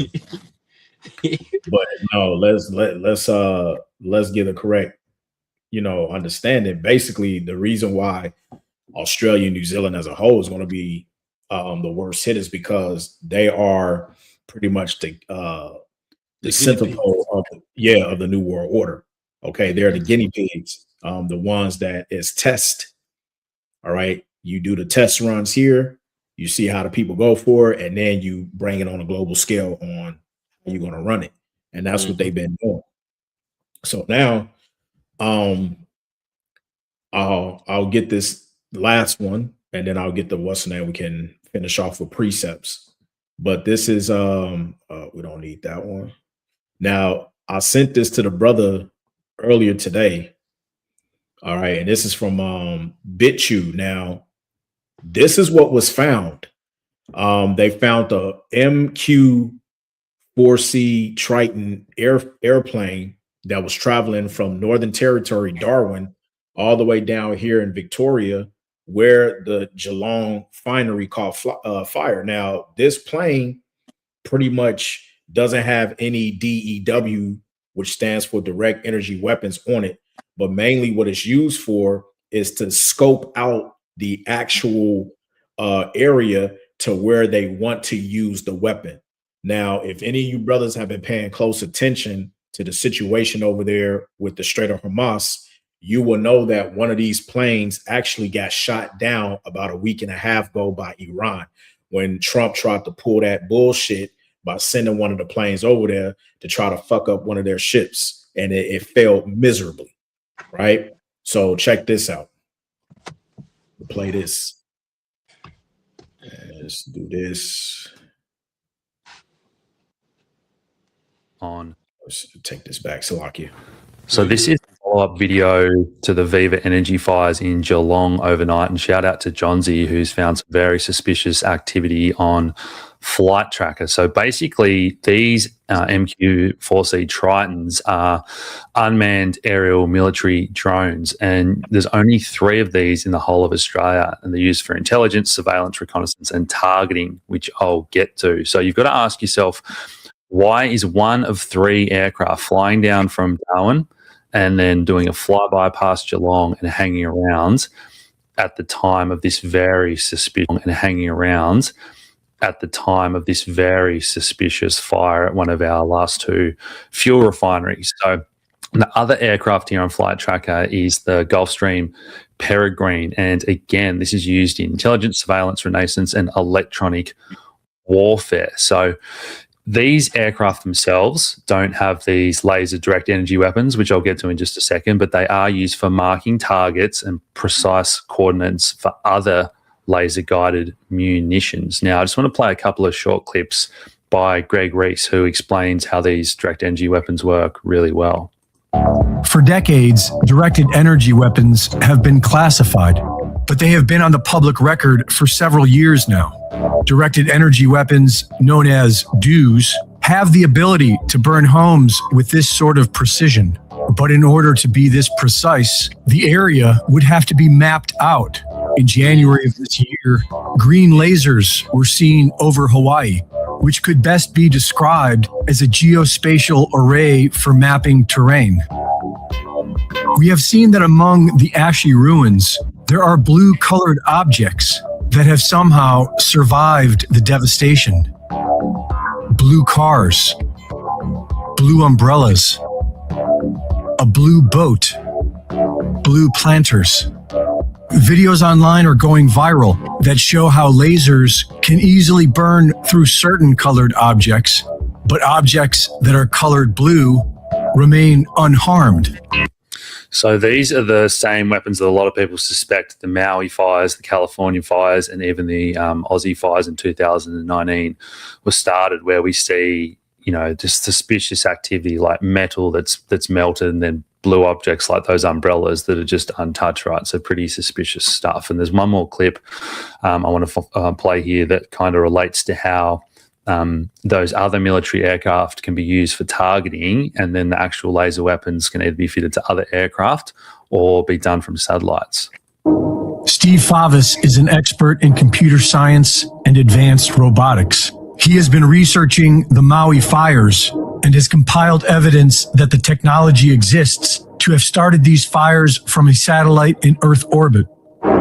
But no, let's get a correct, understanding. Basically, the reason why Australia and New Zealand as a whole is going to be the worst hit is because they are pretty much the centerpole of the New World Order. Okay, they're the guinea pigs, the ones that is test. All right, you do the test runs here, you see how the people go for it, and then you bring it on a global scale on how you're going to run it. And that's what they've been doing. So now I'll get this last one, and then I'll get the what's the name. We can finish off with precepts. But this is we don't need that one. Now, I sent this to the brother earlier today. All right, and this is from BitChute. Now, this is what was found. They found the MQ-4C Triton airplane that was traveling from Northern Territory, Darwin, all the way down here in Victoria, where the Geelong Refinery caught fire. Now, this plane pretty much doesn't have any DEW, which stands for direct energy weapons, on it. But mainly what it's used for is to scope out the actual area to where they want to use the weapon. Now, if any of you brothers have been paying close attention to the situation over there with the Strait of Hormuz, you will know that one of these planes actually got shot down about a week and a half ago by Iran when Trump tried to pull that bullshit by sending one of the planes over there to try to fuck up one of their ships. And it failed miserably, right? So check this out. We'll play this. Let's do this. Let's take this back, Salakia. So this is a follow-up video to the Viva Energy fires in Geelong overnight, and shout out to Johnsy, who's found some very suspicious activity on Flight Tracker. So basically, these MQ-4C Tritons are unmanned aerial military drones, and there's only 3 of these in the whole of Australia, and they're used for intelligence, surveillance, reconnaissance, and targeting, which I'll get to. So you've got to ask yourself, why is one of 3 aircraft flying down from Darwin and then doing a flyby past Geelong and hanging around at the time of this very suspicious fire at one of our last 2 fuel refineries? So the other aircraft here on Flight Tracker is the Gulfstream Peregrine. And again, this is used in intelligence, surveillance, reconnaissance, and electronic warfare. So these aircraft themselves don't have these laser direct energy weapons, which I'll get to in just a second, but they are used for marking targets and precise coordinates for other laser-guided munitions. Now, I just want to play a couple of short clips by Greg Reese, who explains how these direct energy weapons work really well. For decades, directed energy weapons have been classified, but they have been on the public record for several years now. Directed energy weapons, known as DEWs, have the ability to burn homes with this sort of precision. But in order to be this precise, the area would have to be mapped out. In January of this year, green lasers were seen over Hawaii, which could best be described as a geospatial array for mapping terrain. We have seen that among the ashy ruins, there are blue-colored objects that have somehow survived the devastation. Blue cars, blue umbrellas, a blue boat, blue planters. Videos online are going viral that show how lasers can easily burn through certain colored objects, but objects that are colored blue remain unharmed. So these are the same weapons that a lot of people suspect the Maui fires, the California fires, and even the Aussie fires in 2019 were started, where we see, you know, just suspicious activity like metal that's melted, and then blue objects like those umbrellas that are just untouched, right? So pretty suspicious stuff. And there's one more clip I want to play here that kind of relates to how those other military aircraft can be used for targeting, and then the actual laser weapons can either be fitted to other aircraft or be done from satellites. Steve Favis is an expert in computer science and advanced robotics. He has been researching the Maui fires and has compiled evidence that the technology exists to have started these fires from a satellite in Earth orbit.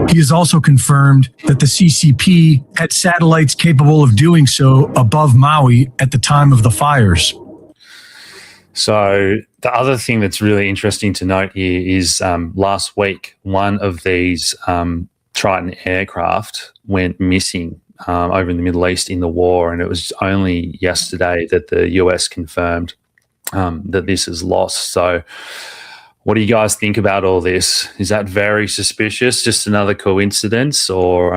He has also confirmed that the CCP had satellites capable of doing so above Maui at the time of the fires. So the other thing that's really interesting to note here is last week, one of these Triton aircraft went missing over in the Middle East in the war, and it was only yesterday that the US confirmed that this is lost. So what do you guys think about all this? Is that very suspicious, just another coincidence, or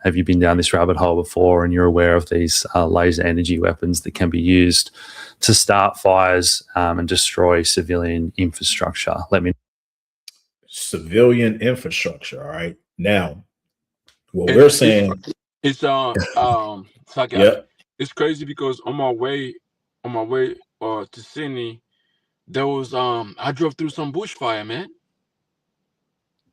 have you been down this rabbit hole before and you're aware of these laser energy weapons that can be used to start fires and destroy civilian infrastructure? Let me know. Civilian infrastructure, all right? Now, what we're saying... It's it's crazy because on my way to Sydney, there was I drove through some bushfire, man.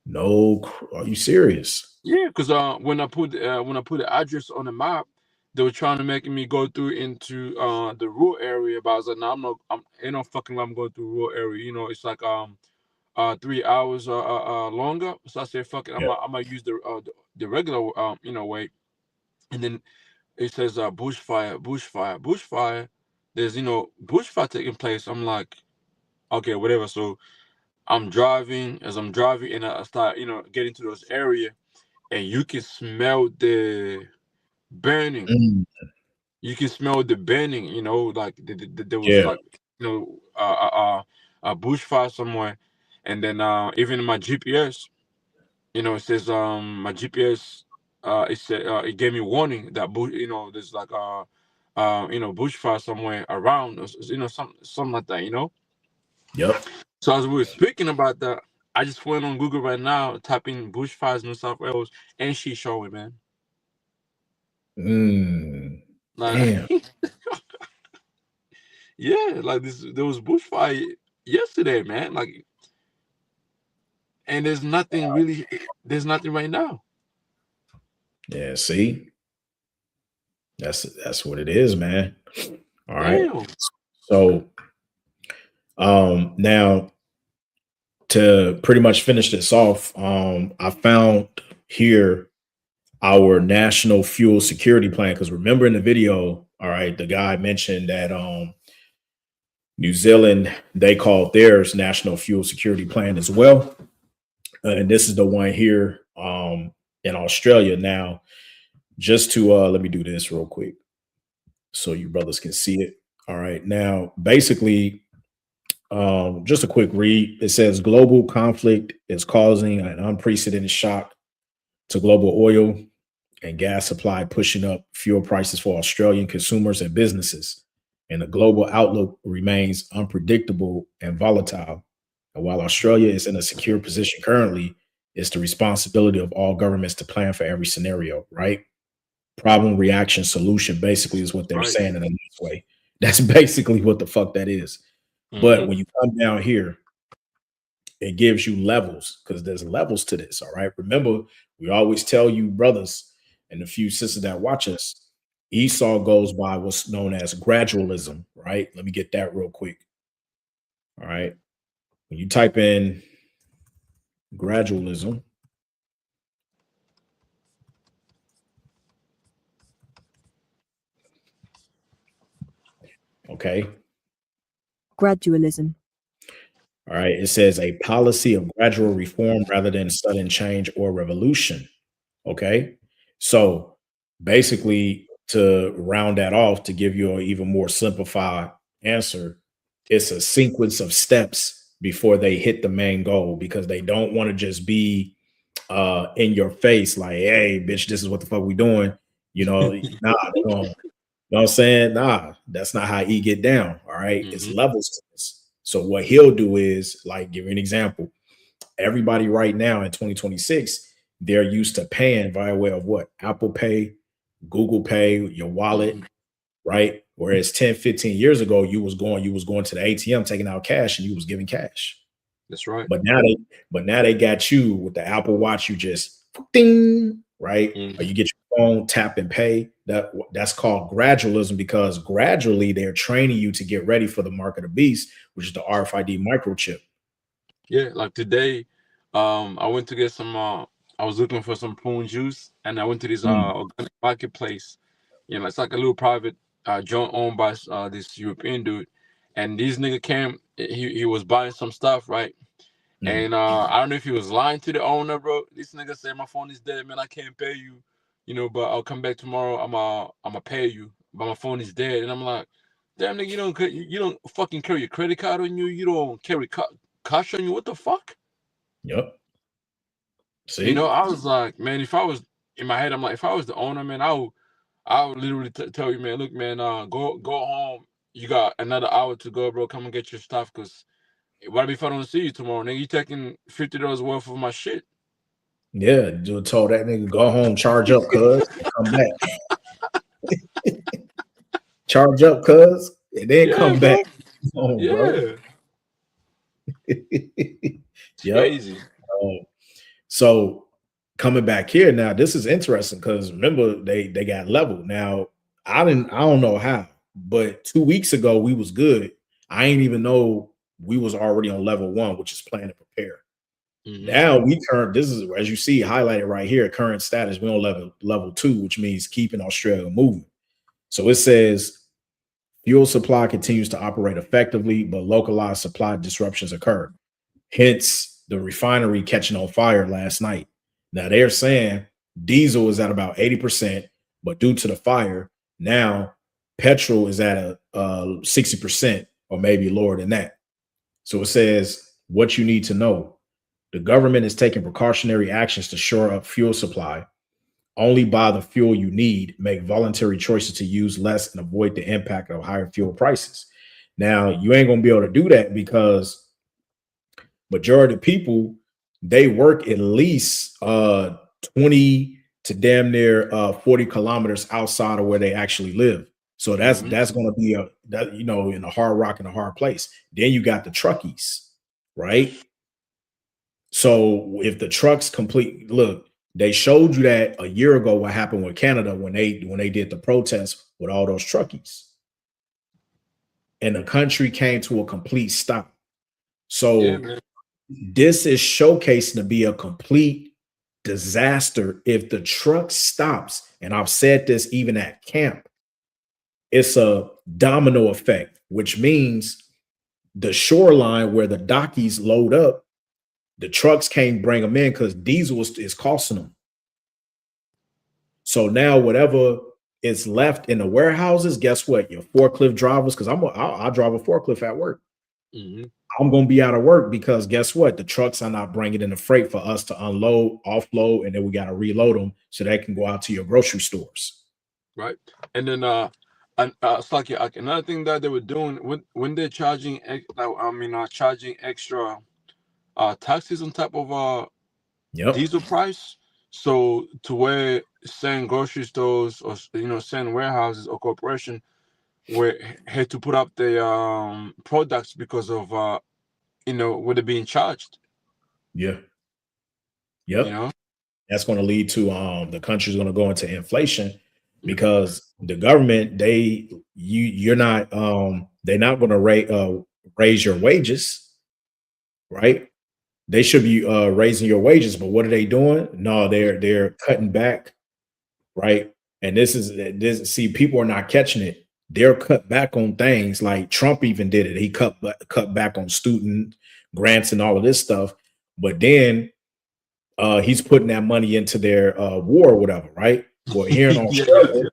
No, are you serious? Yeah, because when I put the address on the map, they were trying to make me go through into the rural area, but I was like, no, ain't no fucking way I'm going through rural area. You know, it's like 3 hours longer. So I said, fuck it, I'm gonna use the regular way. And then it says bushfire. There's bushfire taking place. I'm like, okay, whatever. So I'm driving, and I start getting to those area, and you can smell the burning. You can smell the burning. Like there was like a bushfire somewhere, and then even in my GPS, it says my GPS. It said it gave me warning that there's like bushfire somewhere around, something like that. Yep. So as we were speaking about that, I just went on Google right now, typing bushfires in New South Wales, and she's showing, man. Damn. Yeah, like there was bushfire yesterday, man. Like, and there's nothing right now. Yeah, see? That's what it is, man. All right. Damn. So now to pretty much finish this off, I found here our national fuel security plan, because remember in the video, all right, the guy mentioned that New Zealand, they called theirs national fuel security plan as well. And this is the one here in Australia. Now, just to let me do this real quick so you brothers can see it. All right. Now, basically, just a quick read. It says global conflict is causing an unprecedented shock to global oil and gas supply, pushing up fuel prices for Australian consumers and businesses. And the global outlook remains unpredictable and volatile. And while Australia is in a secure position currently, it's the responsibility of all governments to plan for every scenario, right? Problem, reaction, solution, basically is what they're saying in a nice way. That's basically what the fuck that is. But when you come down here, it gives you levels, because there's levels to this, all right? Remember, we always tell you, brothers, and the few sisters that watch us, Esau goes by what's known as gradualism, right? Let me get that real quick. All right. When you type in gradualism, okay. Gradualism. All right. It says a policy of gradual reform rather than sudden change or revolution. Okay. So basically, to round that off, to give you an even more simplified answer, it's a sequence of steps before they hit the main goal, because they don't want to just be in your face like, hey, bitch, this is what the fuck we doing. Nah, they don't, you know what I'm saying? Nah, that's not how he get down. All right. It's levels to this. So what he'll do is, like, give you an example. Everybody right now in 2026, they're used to paying via way of what? Apple Pay, Google Pay, your wallet, right? Whereas 10, 15 years ago, you was going to the ATM, taking out cash, and you was giving cash. That's right. But now they got you with the Apple Watch. You just ding, right? Or you get your phone, tap and pay. That's called gradualism, because gradually they're training you to get ready for the mark of the beast, which is the RFID microchip. Yeah, like today, I went to get some. I was looking for some prune juice, and I went to this organic marketplace. It's like a little private joint owned by this European dude, and these nigga came. He was buying some stuff, right? And I don't know if he was lying to the owner, bro. This nigga said my phone is dead, man. I can't pay you, but I'll come back tomorrow. I'ma pay you, but my phone is dead. And I'm like, damn nigga, you don't fucking carry your credit card on you. You don't carry cash on you. What the fuck? Yep. See, I was like, man, if I was in my head, I'm like, if I was the owner, man, I would literally tell you, man, look, man, go home. You got another hour to go, bro. Come and get your stuff, cause what if I don't see you tomorrow, nigga? You taking $50 worth of my shit? yeah, dude told that nigga go home, charge up, cuz come back. Charge up, cuz, and then come back. Oh, bro. It's Yep. crazy. So coming back here now, this is interesting because remember they got leveled. Now I don't know how, but 2 weeks ago we was good. I ain't even know we was already on level 1, which is plan and prepare. Now this is, as you see highlighted right here, current status. We're on level 2, which means keeping Australia moving. So it says fuel supply continues to operate effectively, but localized supply disruptions occur. Hence the refinery catching on fire last night. Now they're saying diesel is at about 80%, but due to the fire, now petrol is at a 60% or maybe lower than that. So it says what you need to know. The government is taking precautionary actions to shore up fuel supply. Only buy the fuel you need, make voluntary choices to use less, and avoid the impact of higher fuel prices. Now, you ain't going to be able to do that because majority of people, they work at least 20 to damn near 40 kilometers outside of where they actually live. So that's going to be in a hard rock and a hard place. Then you got the truckies, right? So if the trucks look, they showed you that a year ago what happened with Canada when they did the protest with all those truckies, and the country came to a complete stop. So this is showcasing to be a complete disaster if the truck stops. And I've said this even at camp. It's a domino effect, which means the shoreline where the dockies load up, the trucks can't bring them in because diesel is costing them. So now whatever is left in the warehouses, guess what? Your forklift drivers, because I drive a forklift at work. I'm going to be out of work because guess what? The trucks are not bringing in the freight for us to unload, offload, and then we got to reload them so they can go out to your grocery stores. Right. And then it's like another thing that they were doing when they're charging charging extra taxes on top of diesel price. So to where certain grocery stores or certain warehouses or corporation had to put up the products because of what they're being charged. Yeah. Yep. That's going to lead to the country's going to go into inflation because the government they're not going to raise your wages, right? They should be raising your wages, but what are they doing? No, they're cutting back, right? And see, people are not catching it. They're cut back on things like Trump even did it. He cut back on student grants and all of this stuff, but then he's putting that money into their war or whatever, right? Well, here in Australia,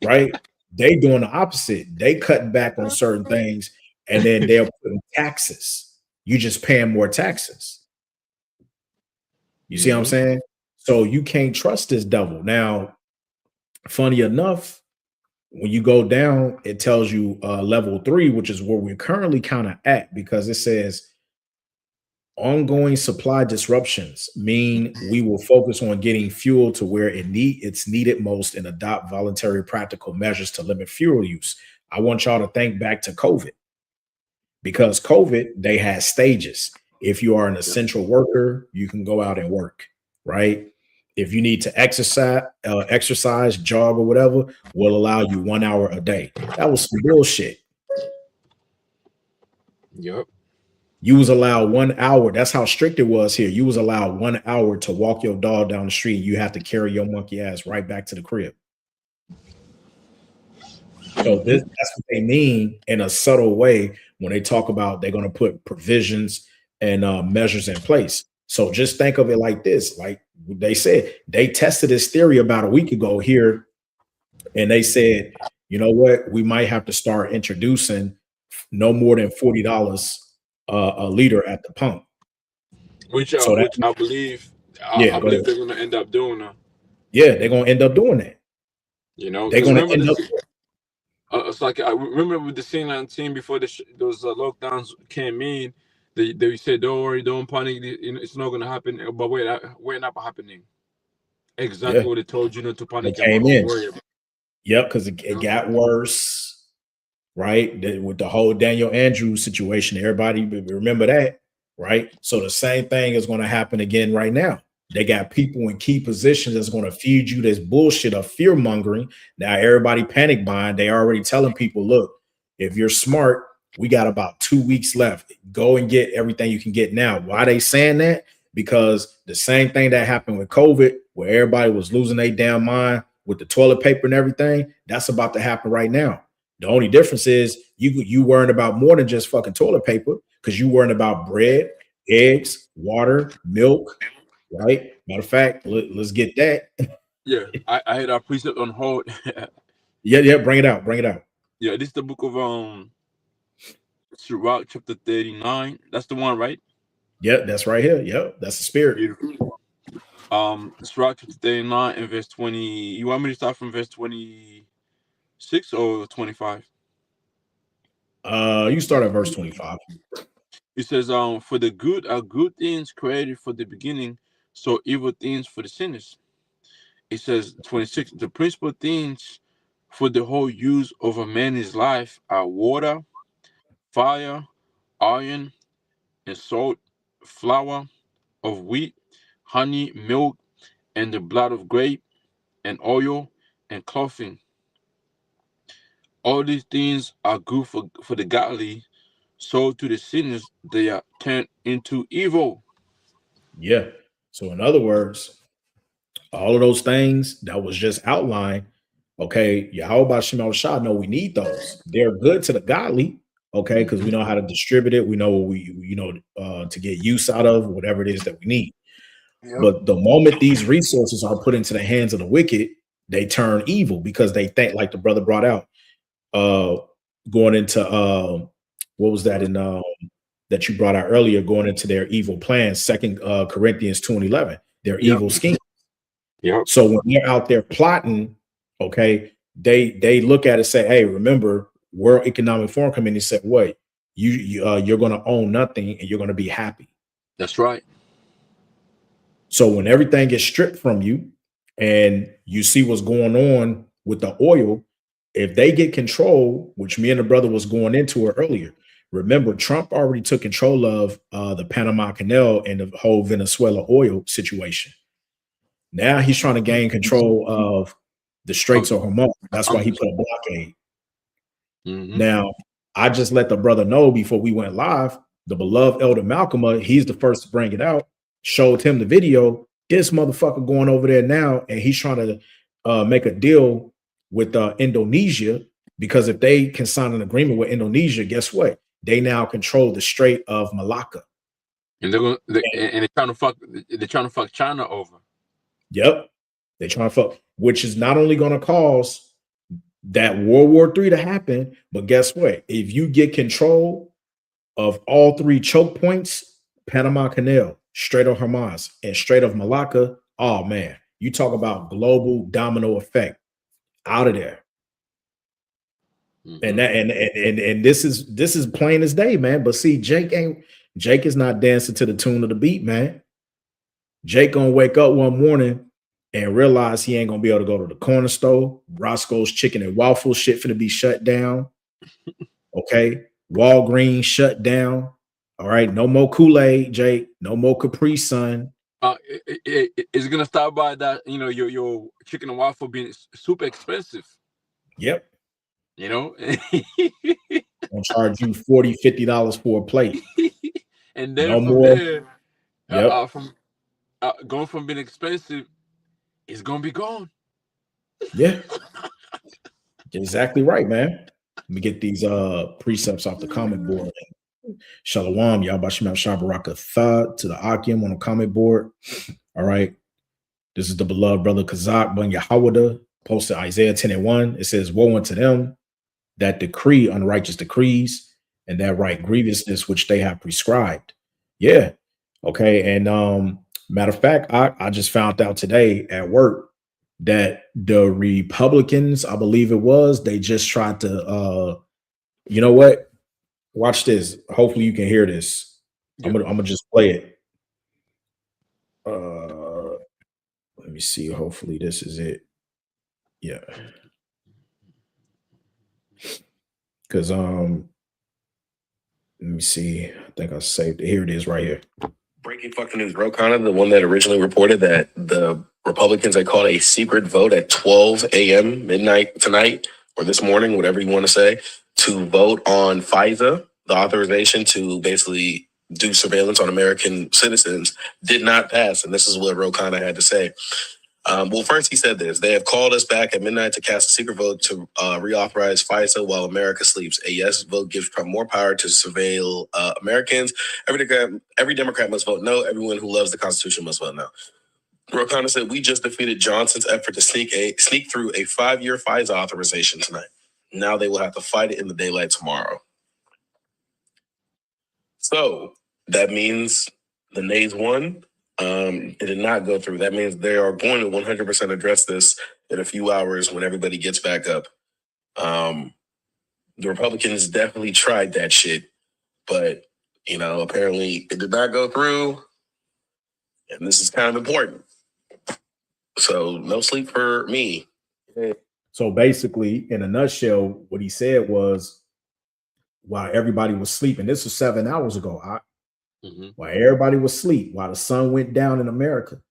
right? They doing the opposite. They cutting back on certain things, and then they're putting taxes. You just paying more taxes. You see what I'm saying? So you can't trust this devil. Now, funny enough, when you go down, it tells you level 3, which is where we're currently kind of at, because it says ongoing supply disruptions mean we will focus on getting fuel to where it's needed most and adopt voluntary practical measures to limit fuel use. I want y'all to think back to COVID, because COVID, they had stages. If you are an essential worker, you can go out and work, right? If you need to exercise, jog or whatever, we'll allow you 1 hour a day. That was some bullshit. Yep. You was allowed 1 hour. That's how strict it was here. You was allowed 1 hour to walk your dog down the street. You have to carry your monkey ass right back to the crib. So that's what they mean in a subtle way when they talk about they're going to put provisions and measures in place. So just think of it like this. Like they said, they tested this theory about a week ago here, and they said, you know what, we might have to start introducing no more than $40 a liter at the pump. Which So that, I believe yeah, I go believe ahead. they're gonna end up doing that. Yeah, they're gonna end up doing that. You know, They're because gonna remember end up. this. It's like I remember with the C-19 before those lockdowns came in. They said, "Don't worry, don't panic. It's not gonna happen." But we're not happening. Yeah, Exactly what they told you not to they panic about came or in. worry about. Yep, because it got worse, right? With the whole Daniel Andrews situation, everybody remember that, right? So the same thing is going to happen again right now. They got people in key positions that's going to feed you this bullshit of fear mongering. Now everybody panic buying. They already telling people, look, if you're smart, we got about 2 weeks left. Go and get everything you can get now. Why they saying that? Because the same thing that happened with COVID, where everybody was losing their damn mind with the toilet paper and everything, that's about to happen right now. The only difference is you worrying about more than just fucking toilet paper, because you worrying about bread, eggs, water, milk, right? Matter of fact, let's get that. Yeah, I had our precept on hold. Yeah, bring it out, bring it out. Yeah, this is the book of Sirach chapter 39. That's the one, right? Yeah, that's right here. Yep, that's the spirit. Beautiful. Sirach chapter 39 and verse 20. You want me to start from verse 26 or 25? You start at verse 25. It says, for the good are good things created for the beginning, so evil things for the sinners. It says 26, the principal things for the whole use of a man's life are water, fire, iron, and salt, flour of wheat, honey, milk, and the blood of grape, and oil, and clothing. All these things are good for the godly, so to the sinners they are turned into evil. Yeah. So in other words, all of those things that was just outlined, okay, Yahweh Shema Shah know we need those. They're good to the godly, okay, because we know how to distribute it. We know what to get use out of whatever it is that we need. Yep. But the moment these resources are put into the hands of the wicked, they turn evil because they think, like the brother brought out, going into what was that in that you brought out earlier, going into their evil plans, 2 Corinthians 2:11, their evil scheme. Yep. So when they're out there plotting, okay, they look at it and say, hey, remember, World Economic Forum Committee said, what? You're going to own nothing and you're going to be happy. That's right. So when everything gets stripped from you and you see what's going on with the oil, if they get control, which me and the brother was going into it earlier, remember, Trump already took control of the Panama Canal and the whole Venezuela oil situation. Now he's trying to gain control of the Straits of Hormuz. That's why he put a blockade. Mm-hmm. Now, I just let the brother know before we went live, the beloved Elder Malcolm, he's the first to bring it out, showed him the video. This motherfucker going over there now, and he's trying to make a deal with Indonesia, because if they can sign an agreement with Indonesia, guess what? They now control the Strait of Malacca. And they're trying to fuck China over. Yep. They're trying to fuck, which is not only going to cause that World War III to happen, but guess what? If you get control of all three choke points, Panama Canal, Strait of Hormuz, and Strait of Malacca, oh man, you talk about global domino effect out of there. Mm-hmm. And that and this is plain as day, man. But see, Jake is not dancing to the tune of the beat, man. Jake gonna wake up one morning and realize he ain't gonna be able to go to the corner store. Roscoe's Chicken and Waffle shit finna be shut down. Okay, Walgreens shut down. All right, no more Kool-Aid, Jake. No more Capri Sun. It's gonna start by that, your chicken and waffle being super expensive. Yep. You know, gonna charge you $40, $50 for a plate. And then no from more. there, Yep. Going from being expensive, it's gonna be gone. Yeah. Exactly right, man. Let me get these precepts off the comment board Shalom, Yabashim Shabaraka Thad to the Akim on the comment board. All right. This is the beloved brother Kazak Ben Yahawada, posted Isaiah 10:1. It says, woe unto them that decree unrighteous decrees and that right grievousness which they have prescribed. Yeah. Okay. And matter of fact, I just found out today at work that the Republicans, I believe it was, they just tried to you know what? Watch this. Hopefully you can hear this. I'm gonna just play it. Let me see. Hopefully this is it. Yeah. Because let me see. I think I saved it. Here it is right here. Breaking fucking news. Ro Khanna, the one that originally reported that the Republicans had called a secret vote at 12 a.m. midnight tonight, or this morning, whatever you want to say, to vote on FISA, the authorization to basically do surveillance on American citizens, did not pass. And this is what Ro Khanna had to say. Well, first he said this: they have called us back at midnight to cast a secret vote to reauthorize FISA while America sleeps. A yes vote gives Trump more power to surveil Americans. Every Democrat must vote no. Everyone who loves the Constitution must vote no. Ro Khanna said, we just defeated Johnson's effort to sneak through a 5-year FISA authorization tonight. Now they will have to fight it in the daylight tomorrow. So that means the nays won. It did not go through. That means they are going to 100% address this in a few hours when everybody gets back up. The Republicans definitely tried that shit, but, you know, apparently it did not go through. And this is kind of important. So no sleep for me. So basically, in a nutshell, what he said was, while everybody was sleeping, this was 7 hours ago, while everybody was asleep, while the sun went down in America,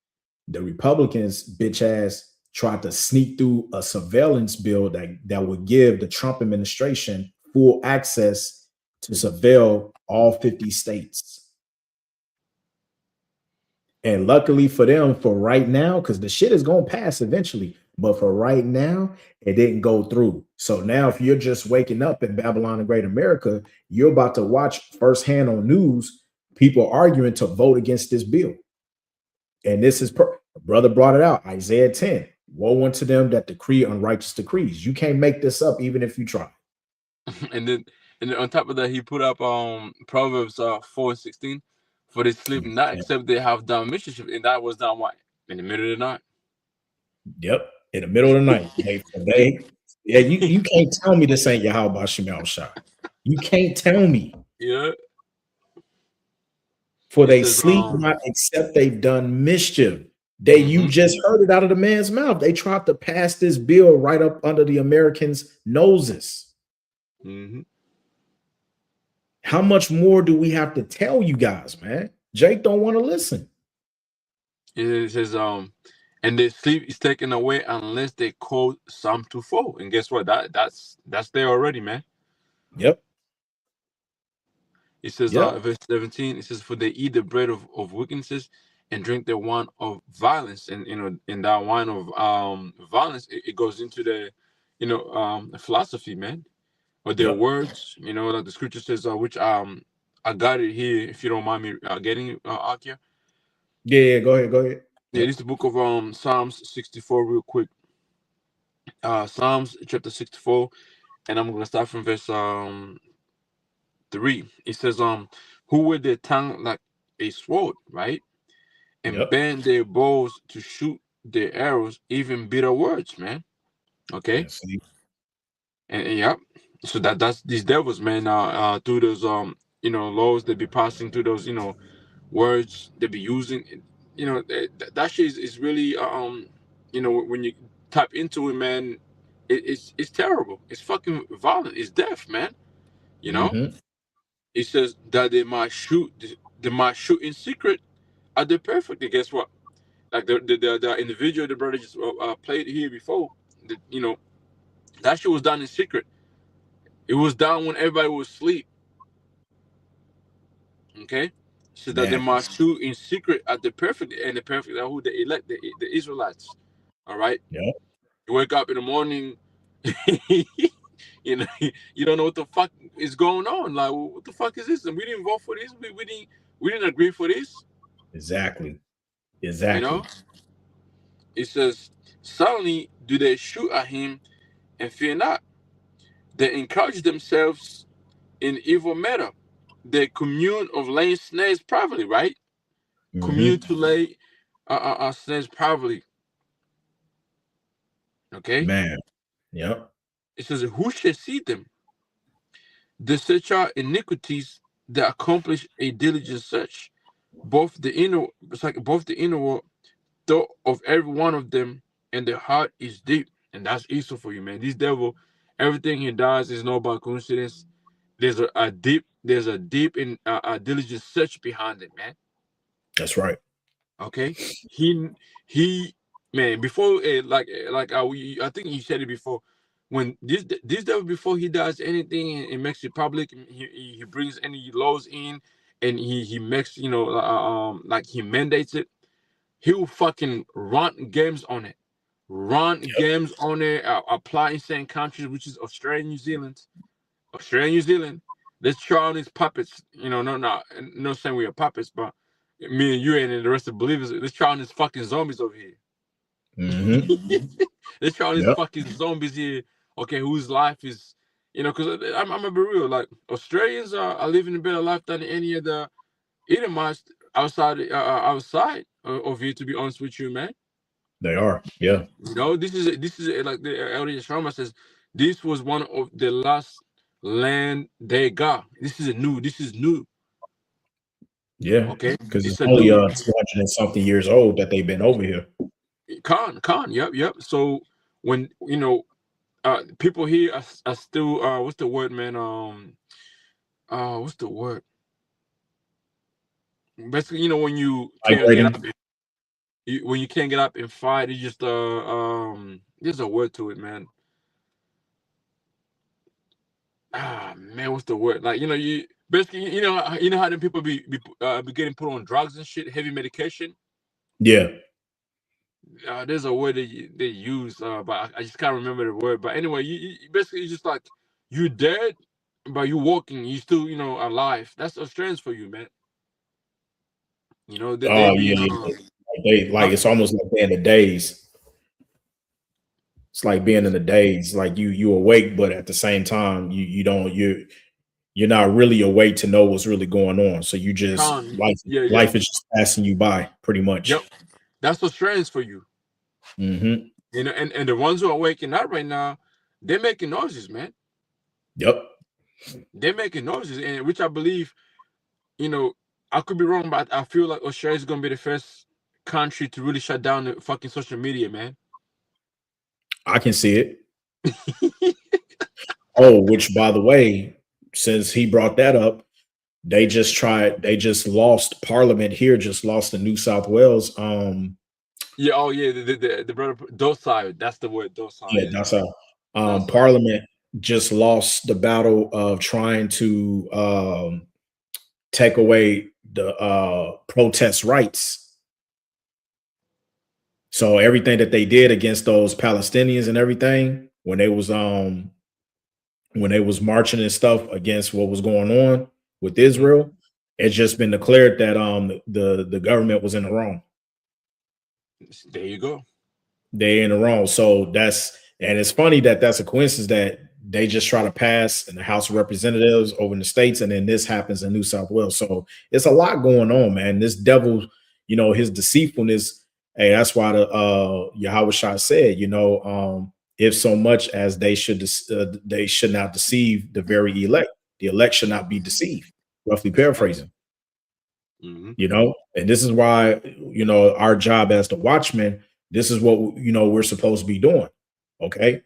the Republicans, bitch ass, tried to sneak through a surveillance bill that would give the Trump administration full access to surveil all 50 states. And luckily for them, for right now, because the shit is going to pass eventually, but for right now, it didn't go through. So now if you're just waking up in Babylon and Great America, you're about to watch firsthand on news people arguing to vote against this bill. And this is, brother brought it out, Isaiah 10. Woe unto them that decree unrighteous decrees. You can't make this up even if you try. And then on top of that, he put up Proverbs 4:16. For they sleep not, except they have done mischief. And that was done what? In the middle of the night. Yep, in the middle of the night. Yeah, you can't tell me this ain't Yahweh Shemel Shah. You can't tell me. Yeah. For they sleep not, except they've done mischief. You just heard it out of the man's mouth. They tried to pass this bill right up under the Americans' noses. How much more do we have to tell you guys, man? Jake don't want to listen. It says, and their sleep is taken away unless they quote Psalm 2:4. And guess what? That's there already, man. Yep. It says, verse 17, it says, for they eat the bread of wickedness and drink the wine of violence. And, you know, in that wine of violence, it goes into the, philosophy, man. Or their words, you know, like the scripture says, which I got it here, if you don't mind me getting it, Akia. Yeah, go ahead. Yeah, this is the book of Psalms 64 real quick. Psalms chapter 64, and I'm going to start from verse 3. It says, who with their tongue like a sword, right? And bend their bows to shoot their arrows, even bitter words, man. Okay? And so that's these devils, man, through those laws they be passing through those, words they be using, that shit is really when you tap into it, man, it's terrible. It's fucking violent. It's death, man. It says that they might shoot in secret at the perfect. And guess what? Like the individual the brother just played here before, that shit was done in secret. It was done when everybody was asleep. Okay? So that they might shoot in secret at the perfect, and the perfect are who they elect, the Israelites. All right? Yeah. You wake up in the morning, You know, you don't know what the fuck is going on. Like, what the fuck is this? And we didn't vote for this. We didn't agree for this. Exactly. You know, it says suddenly do they shoot at him and fear not. They encourage themselves in evil matter. They commune of laying snares privately, right? Commune to lay snares privately. Okay. Man. Yep. It says, who shall see them? They search out iniquities that accomplish a diligent search. Both the inner, it's like both the inner world, thought of every one of them, and their heart is deep. And that's easy for you, man. This devil, everything he does is not by coincidence. There's a deep and diligent search behind it, man. That's right. Okay, he man, before I think you said it before, when this devil, before he does anything and makes it public, he brings any laws in, and he makes, you know, like he mandates it, he will fucking run games on it, apply in certain countries, which is Australia, New Zealand. Let's try on these puppets. You know, no saying we are puppets, but me and you and the rest of the believers, let's try on these fucking zombies over here. Let's try on these fucking zombies here. Okay, whose life is, you know, because I'm gonna be real. Like, Australians are living a better life than any of the Edomites outside of here. To be honest with you, man. They are. Yeah. You know, this is like the Elder Sharma says. This was one of the last land they got. This is new. Yeah. Okay. Because it's only 200 and something years old that they've been over here. Yep. So when, you know, people here are still what's the word, man? What's the word? Basically, you know, when you can't get up, when you can't get up and fight, it's just there's a word to it, man. Man, what's the word? Like, you know, you basically, you know how them people be getting put on drugs and shit, heavy medication. Yeah. There's a word that they use, but I just can't remember the word. But anyway, you basically, it's just like you're dead, but you're walking, you still, you know, alive. That's Australians for you, man. You know, it's almost like they're in the days. It's like being in the days, like you awake, but at the same time, you're not really awake to know what's really going on. So you just life is just passing you by, pretty much. Yep, that's Australians for you. Mm-hmm. You know, and the ones who are waking up right now, they're making noises, man. Yep, they're making noises, and which I believe, you know, I could be wrong, but I feel like Australia is gonna be the first country to really shut down the fucking social media, man. I can see it. Oh, which, by the way, since he brought that up, they just lost Parliament here, just lost in New South Wales. Yeah, oh yeah, the brother docile, that's the word, docile. Yeah, docile. Parliament just lost the battle of trying to take away the protest rights. So everything that they did against those Palestinians and everything, when they was marching and stuff against what was going on with Israel, it's just been declared that the government was in the wrong. There you go. They're in the wrong. So and it's funny that that's a coincidence that they just try to pass in the House of Representatives over in the States, and then this happens in New South Wales. So it's a lot going on, man. This devil, you know, his deceitfulness. Hey, that's why the Yahweh Shah said, you know, if so much as they should not deceive the very elect. The elect should not be deceived. Roughly paraphrasing. Mm-hmm. You know, and this is why, you know, our job as the watchmen, this is what, you know, we're supposed to be doing. Okay.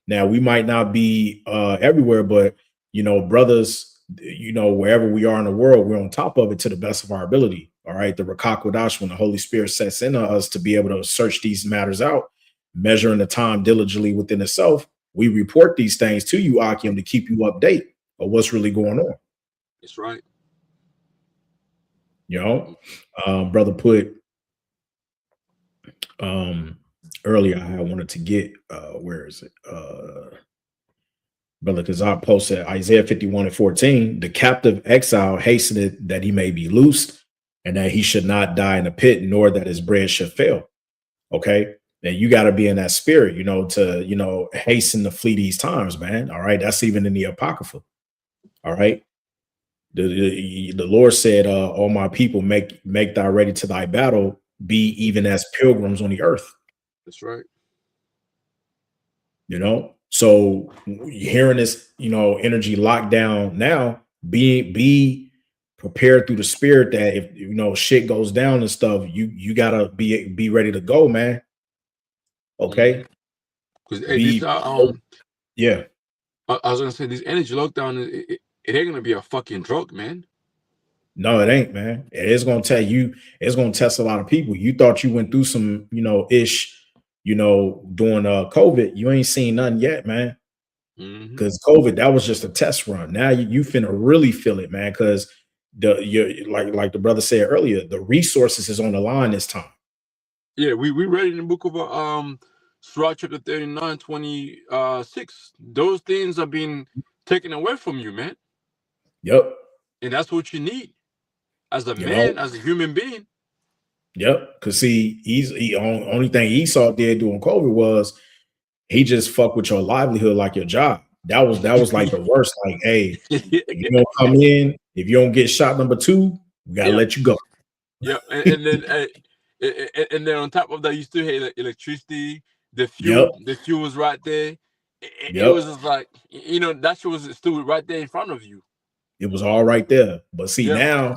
Now we might not be everywhere, but, you know, brothers, you know, wherever we are in the world, we're on top of it to the best of our ability. All right. The Rakak Wadash, when the Holy Spirit sets in us to be able to search these matters out, measuring the time diligently within itself, we report these things to you, Akim, to keep you update of what's really going on. That's right. You know, brother put earlier, I wanted to get where is it? Brother Kazak posted Isaiah 51:14, the captive exile hasteneth that he may be loosed, and that he should not die in a pit, nor that his bread should fail. Okay. And you got to be in that spirit, to, hasten to flee these times, man. All right. That's even in the Apocrypha. All right. The Lord said, all my people make thy ready to thy battle, be even as pilgrims on the earth. That's right. So hearing this, energy lockdown now, be prepared through the spirit that if shit goes down and stuff, you gotta be ready to go, man. Okay. Because yeah. I was gonna say this energy lockdown, it ain't gonna be a fucking drug, man. No, it ain't, man. It's gonna it's gonna test a lot of people. You thought you went through some, during COVID. You ain't seen nothing yet, man. Because COVID, that was just a test run. Now you finna really feel it, man. Because like the brother said earlier, the resources is on the line this time. Yeah, we read in the book of Surah chapter 39, 26. Those things are being taken away from you, man. Yep. And that's what you need as a man, as a human being. Yep. Because see, only thing Esau did during COVID was he just fuck with your livelihood like your job. That was like the worst. Like, hey, if you don't come in, if you don't get shot number 2, we gotta let you go. Yeah, and then on top of that, you still had electricity, the fuel. The fuel was right there. It was just like, that shit was still right there in front of you. It was all right there. But see now,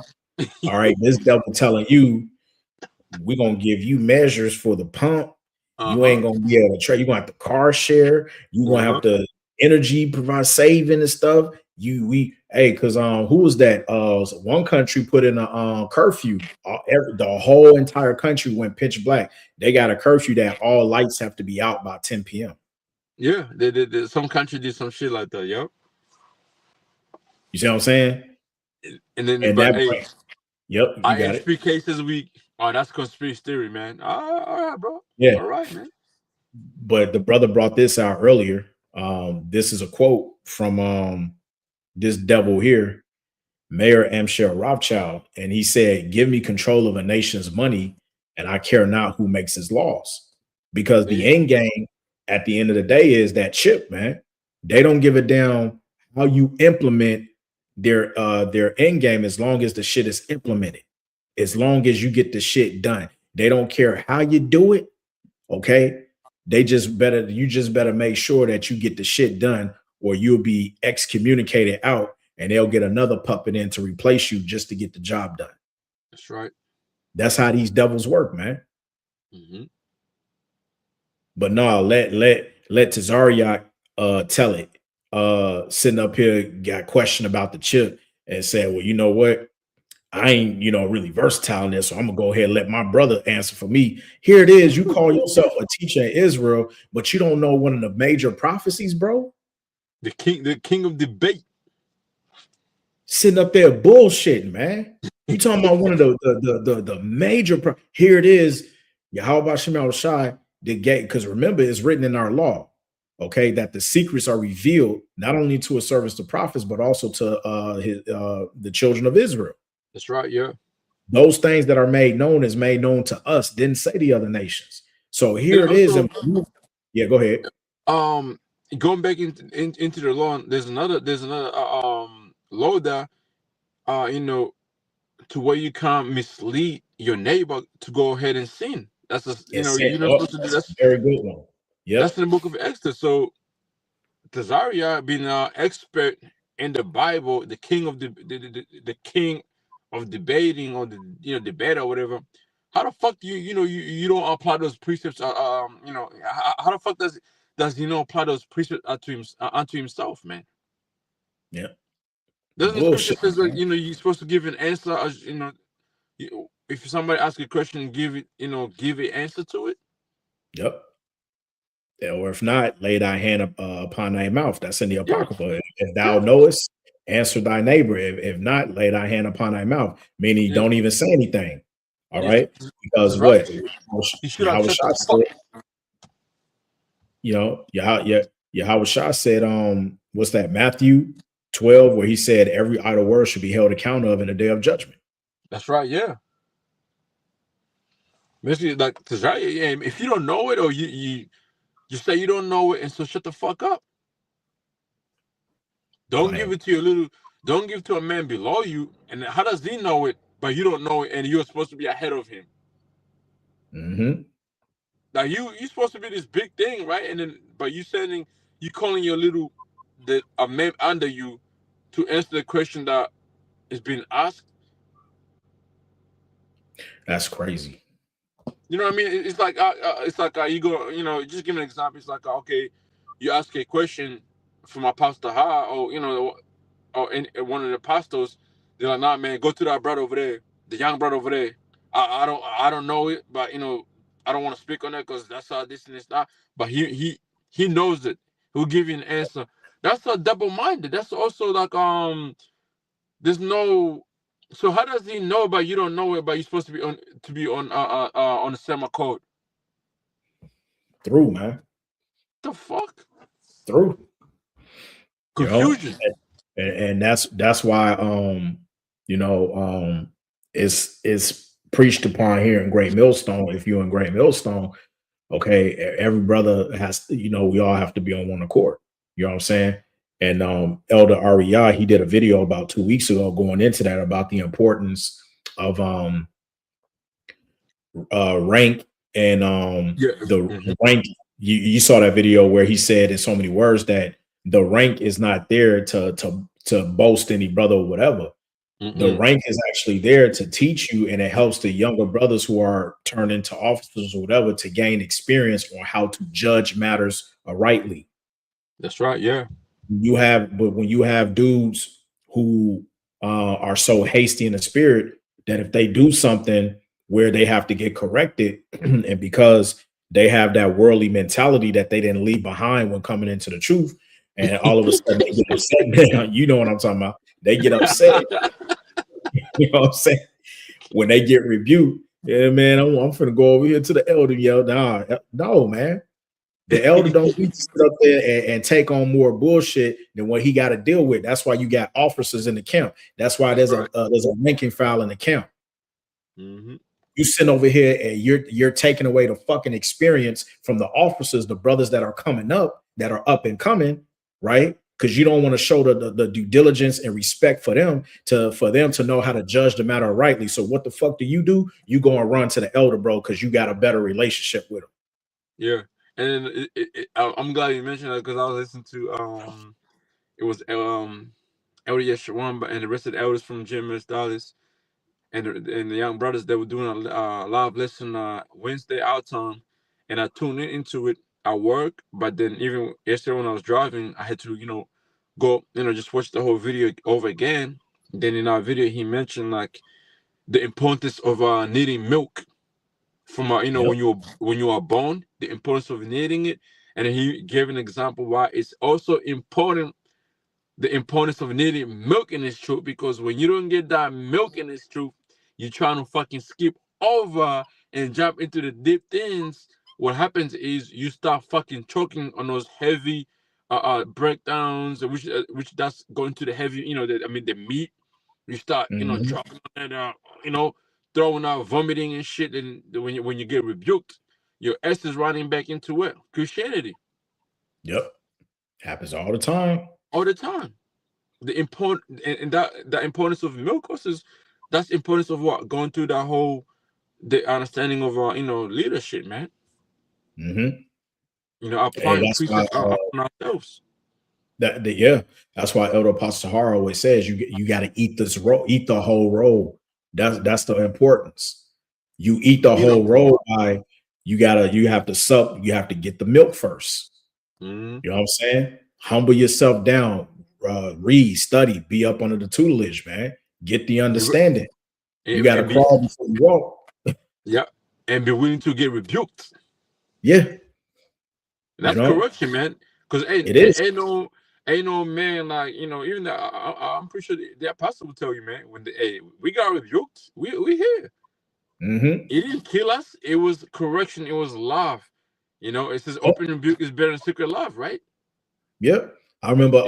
all right, this devil telling you, we're gonna give you measures for the pump. You ain't gonna be able to trade. You're gonna have to car share. You're gonna have to energy provide saving and stuff. Because who was that? One country put in a curfew. The whole entire country went pitch black. They got a curfew that all lights have to be out by 10 p.m. Yeah, some country did some shit like that. Yep. You see what I'm saying? And then, yep, you got it. IHP cases that's conspiracy theory, man. All right, bro. Yeah. All right, man. But the brother brought this out earlier. This is a quote from this devil here, Mayor Amshel Rothschild, and he said, "Give me control of a nation's money, and I care not who makes its laws." Because the end game at the end of the day is that chip, man. They don't give a damn how you implement their end game as long as the shit is implemented. As long as you get the shit done. They don't care how you do it. Okay. You just better make sure that you get the shit done, or you'll be excommunicated out and they'll get another puppet in to replace you just to get the job done. That's right. That's how these devils work, man. But no, let Tazariak tell it. Sitting up here, got questioned about the chip and said, well, you know what? I ain't, really versatile in this, so I'm gonna go ahead and let my brother answer for me. Here it is. You call yourself a teacher in Israel, but you don't know one of the major prophecies, bro. The king of debate. Sitting up there bullshitting, man. You talking about one of the major here it is. Yahweh Shem Shai, the gate, because remember, it's written in our law, okay, that the secrets are revealed not only to a service to prophets, but also to the children of Israel. That's right. Yeah. Those things that are made known is made known to us. Didn't say the other nations. So here it is. Yeah, go ahead. Going back into the law, there's another law that to where you can't mislead your neighbor to go ahead and sin. That's you're not supposed to do that. That's a very good one. Yeah, that's in the book of Exodus. So Tazaria being an expert in the Bible, the king of the king of debating, or the debate or whatever. How the fuck do you don't apply those precepts? How the fuck does apply those precepts unto himself, man? Yeah. Doesn't the scripture says that you're supposed to give an answer as if somebody asks a question, give an answer to it? Yep. Or if not, lay thy hand upon thy mouth. That's in the Apocrypha. If thou knowest, answer thy neighbor. If not, lay thy hand upon thy mouth. Meaning, don't even say anything. All right, because what? Yahweh Shah said, Yahweh Shah said, what's that, Matthew 12, where he said every idle word should be held account of in the day of judgment. That's right. Yeah. Basically, like, cause right, yeah, if you don't know it, or you say you don't know it, and so shut the fuck up. Don't give it to your little. Don't give it to a man below you. And how does he know it, but you don't know it, and you're supposed to be ahead of him? Mm-hmm. Like you're supposed to be this big thing, right? And then, but you calling your little, a man under you, to answer the question that is being asked. That's crazy. You know what I mean? It's like you go, just give me an example. It's like, okay, you ask a question from Apostle Ha, or or one of the apostles. They're like, nah, man, go to that brother over there, the young brother over there. I don't know it, but I don't want to speak on it because that's how this and this that. But he knows it. He'll give you an answer. That's a double-minded. That's also like there's no. So how does he know, but you don't know it, but you're supposed to be on the same code? Through, man. The fuck? Through. Confusion. And that's why it's preached upon here in Great Millstone. If you're in Great Millstone, okay, every brother has, we all have to be on one accord. You know what I'm saying? And Elder REI, he did a video about 2 weeks ago going into that about the importance of rank and the rank. You saw that video where he said in so many words that the rank is not there to boast any brother or whatever. The rank is actually there to teach you, and it helps the younger brothers who are turned into officers or whatever to gain experience on how to judge matters rightly. That's right. Yeah. But when you have dudes who are so hasty in the spirit that if they do something where they have to get corrected, and because they have that worldly mentality that they didn't leave behind when coming into the truth, and all of a sudden they get upset. You know what I'm talking about? They get upset. You know what I'm saying? When they get rebuked, yeah, man, I'm finna go over here to the elder. Yell, no, man. The elder don't need to sit up there and take on more bullshit than what he got to deal with. That's why you got officers in the camp. That's why there's a ranking file in the camp. Mm-hmm. You sit over here and you're taking away the fucking experience from the officers, the brothers that are coming up, that are up and coming, right? Because you don't want to show the due diligence and respect for them to know how to judge the matter rightly. So what the fuck do? You go and run to the elder, bro, because you got a better relationship with him. Yeah. And I'm glad you mentioned that, because I was listening to it was Elder Yeshua and the rest of the elders from GMS Dallas and the young brothers that were doing a live lesson Wednesday our time, and I tuned into it at work. But then even yesterday when I was driving, I had to go just watch the whole video over again. Then in our video he mentioned like the importance of needing milk from when you are born, the importance of needing it. And he gave an example why it's also important, the importance of needing milk in this truth, because when you don't get that milk in this truth, you're trying to fucking skip over and jump into the deep things. What happens is you start fucking choking on those heavy breakdowns, which that's going to the heavy, the meat. You start choking on that, throwing out, vomiting and shit. And when you get rebuked, your ass is running back into what? Christianity. Yep, happens all the time. All the time. The important and the importance of milk is that's the importance of what going through that whole the understanding of leadership, man. Applying precepts on ourselves. That's why Elder Apostle Sahara always says you got to eat this roll, eat the whole roll. That's the importance. You eat the whole roll by you have to sup, you have to get the milk first. You know what I'm saying? Humble yourself down, read, study, be up under the tutelage, man. Get the understanding. You got to crawl before you walk. Yeah, and be willing to get rebuked. Yeah, that's correction, man. Because it is. Ain't no man like even I'm pretty sure the apostle will tell you, man, when we got rebuked, we here. It didn't kill us. It was correction. It was love. It says open rebuke is better than secret love, right? Yep. I remember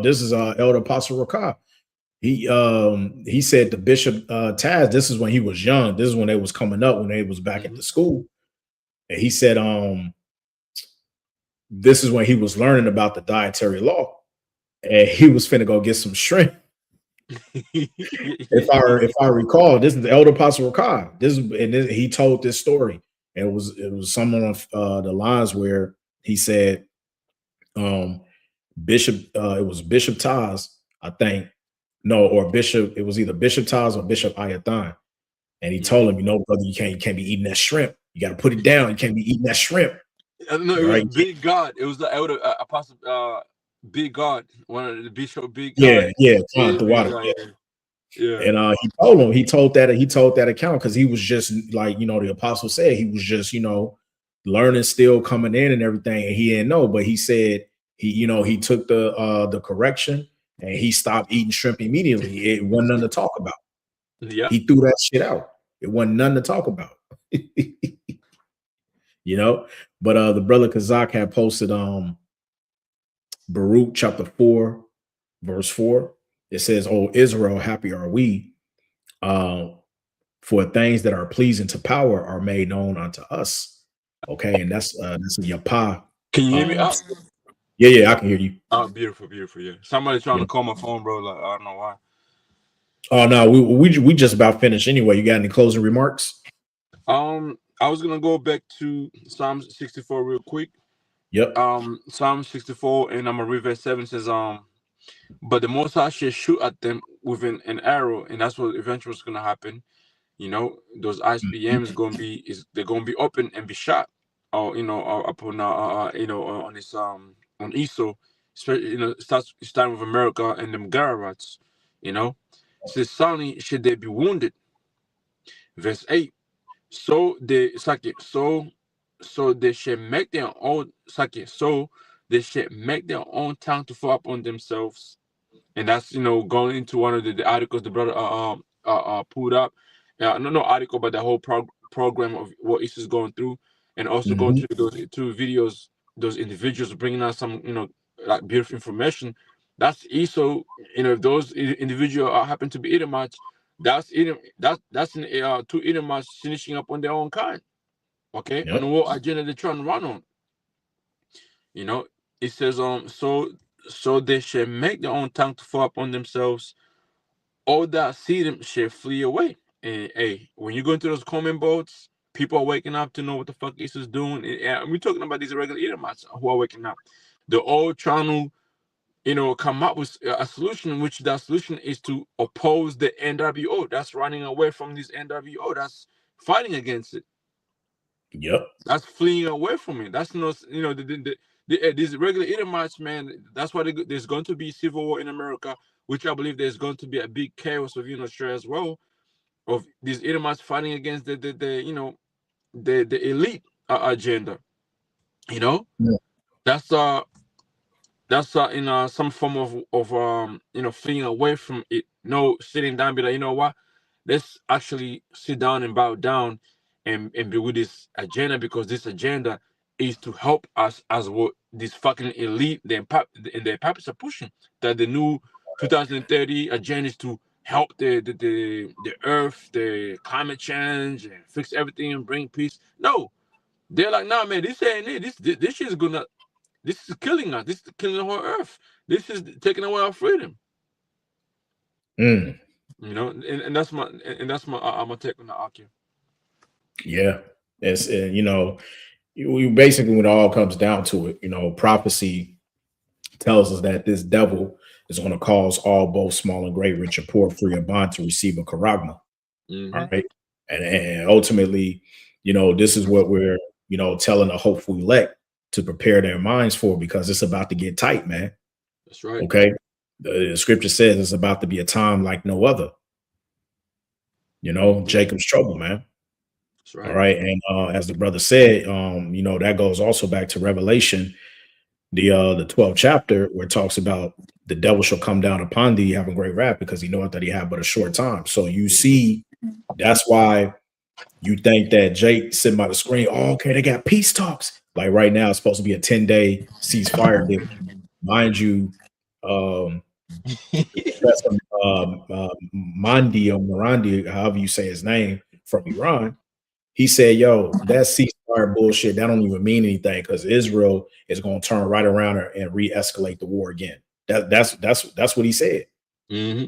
this is Elder Apostle Rakah. He said to Bishop Taz, this is when he was young. This is when they was coming up, when they was back at the school. And he said, this is when he was learning about the dietary law. And he was finna go get some shrimp. if I recall, this is the Elder Apostle Rakah. He told this story. And it was something on the lines where he said, Bishop, it was Bishop Taz, I think. No, or Bishop, it was either Bishop Taz or Bishop Ayathan. And he told him, you know, brother, you can't be eating that shrimp. You got to put it down. You can't be eating that shrimp. No, it was Big God. It was the Elder Apostle Big God, one of the Bishop Big God. Yeah. Yeah. And he told that account because he was just like, you know, the apostle said he was just, you know, learning, still coming in and everything, and he didn't know, but he said he took the correction and he stopped eating shrimp immediately. It wasn't nothing to talk about. Yeah, he threw that shit out. It wasn't nothing to talk about. You know, but the brother Kazak had posted Baruch chapter 4 verse 4. It says, "Oh Israel, happy are we, for things that are pleasing to power are made known unto us." Okay, and that's a Yapa. Can you hear me? Yeah, I can hear you. Oh, beautiful. Yeah, somebody trying to call my phone, bro. Like, I don't know why. Oh no, we just about finished anyway. You got any closing remarks? I was gonna go back to Psalm 64 real quick. Yep. Psalm 64, and I'm gonna read verse 7 says, but the Most High shall shoot at them with an arrow, and that's what eventually is gonna happen. You know, those ICBMs they're gonna be open and be shot, or upon on this on Esau, starting with America and them Gararats. You know, it says, "Suddenly should they be wounded." Verse 8. So they should make their own tongue to fall upon themselves. And that's going into one of the articles the brother pulled up. No article, but the whole program of what Esau's going through, and also going through those two videos, those individuals bringing us some like beautiful information. That's Esau. If those individuals happen to be Edomites, that's two Edomites finishing up on their own kind. Okay, Yep. on what agenda they're trying to run on. It says so they shall make their own tongue to fall upon themselves. All that see them shall flee away. And hey, when you go into those comment boats, people are waking up to know what the fuck Esau's doing. And we're talking about these regular Edomites who are waking up. They're all trying to come up with a solution, which that solution is to oppose the N.W.O. That's running away from this N.W.O. That's fighting against it. Yep. That's fleeing away from it. That's these regular Edomites, man. That's why there's going to be civil war in America, which I believe there's going to be a big chaos of Australia as well, of these Edomites fighting against the elite agenda. That's in some form of fleeing away from it. No, sitting down, be like, you know what? Let's actually sit down and bow down and be with this agenda, because this agenda is to help us as what this fucking elite and their puppets are pushing. That the new 2030 agenda is to help the earth, the climate change, and fix everything and bring peace. No, they're like, nah, man, this ain't it. This shit is gonna. This is killing us. This is killing the whole earth. This is taking away our freedom. Mm. And that's my take on the Akia. Yeah, it's we basically, when it all comes down to it, prophecy tells us that this devil is going to cause all, both small and great, rich and poor, free or bond, to receive a charagma. All right, and ultimately, this is what we're telling the hopeful elect to prepare their minds for, because it's about to get tight, man. That's right. Okay, the scripture says it's about to be a time like no other. Jacob's trouble, man. That's right. All right. And as the brother said, that goes also back to Revelation, the 12th chapter, where it talks about the devil shall come down upon thee, having great wrath, because he knoweth that he had but a short time. So you see, that's why you think that Jake sitting by the screen, oh, okay, they got peace talks. Like right now, it's supposed to be a 10-day ceasefire deal. mind you, Professor Mandi or Morandi, however you say his name, from Iran, he said, yo, that ceasefire bullshit, that don't even mean anything because Israel is going to turn right around and re-escalate the war again. That's what he said. Mm-hmm.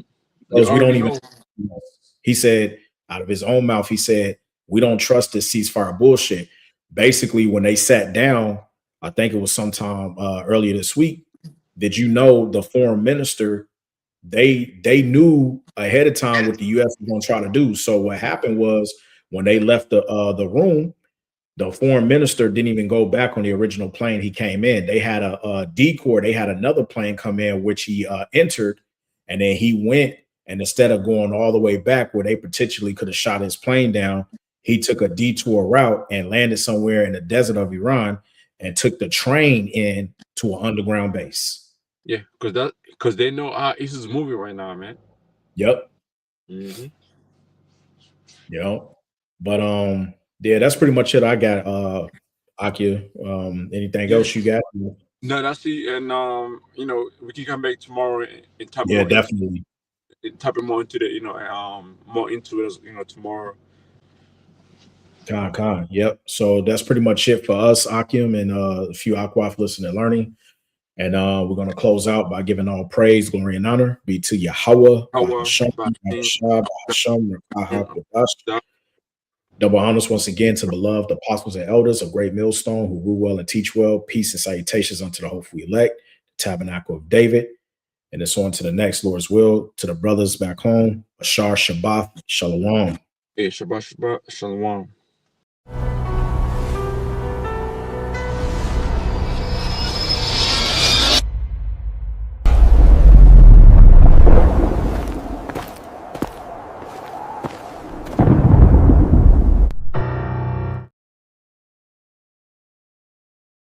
Because we don't even, he said out of his own mouth, he said, we don't trust this ceasefire bullshit. Basically, when they sat down, I think it was sometime earlier this week, did you know the foreign minister, they knew ahead of time what the U.S. was going to try to do. So what happened was when they left the room, the foreign minister didn't even go back on the original plane he came in. They had a decoy. They had another plane come in, which he entered, and then he went. And instead of going all the way back where they potentially could have shot his plane down, he took a detour route and landed somewhere in the desert of Iran and took the train in to an underground base. Yeah, because they know ISIS is moving right now, man. Yep. Mm-hmm. Yep. But yeah, that's pretty much it. I got Akia. Anything else you got? No, that's it. And you know, we can come back tomorrow and type Yeah, definitely. Type more into the, you know, more into it, you know, tomorrow. Con. Yep. So that's pretty much it for us, Akim, and a few Aquaf listening and learning. And we're going to close out by giving all praise, glory, and honor be to Yahweh. Double honors once again to beloved apostles and elders of Great Millstone who rule well and teach well. Peace and salutations unto the hopeful elect, the tabernacle of David. And it's on to the next Lord's will. To the brothers back home, Ashar Shabbat Shalom. Hey, Shabbat Shalom.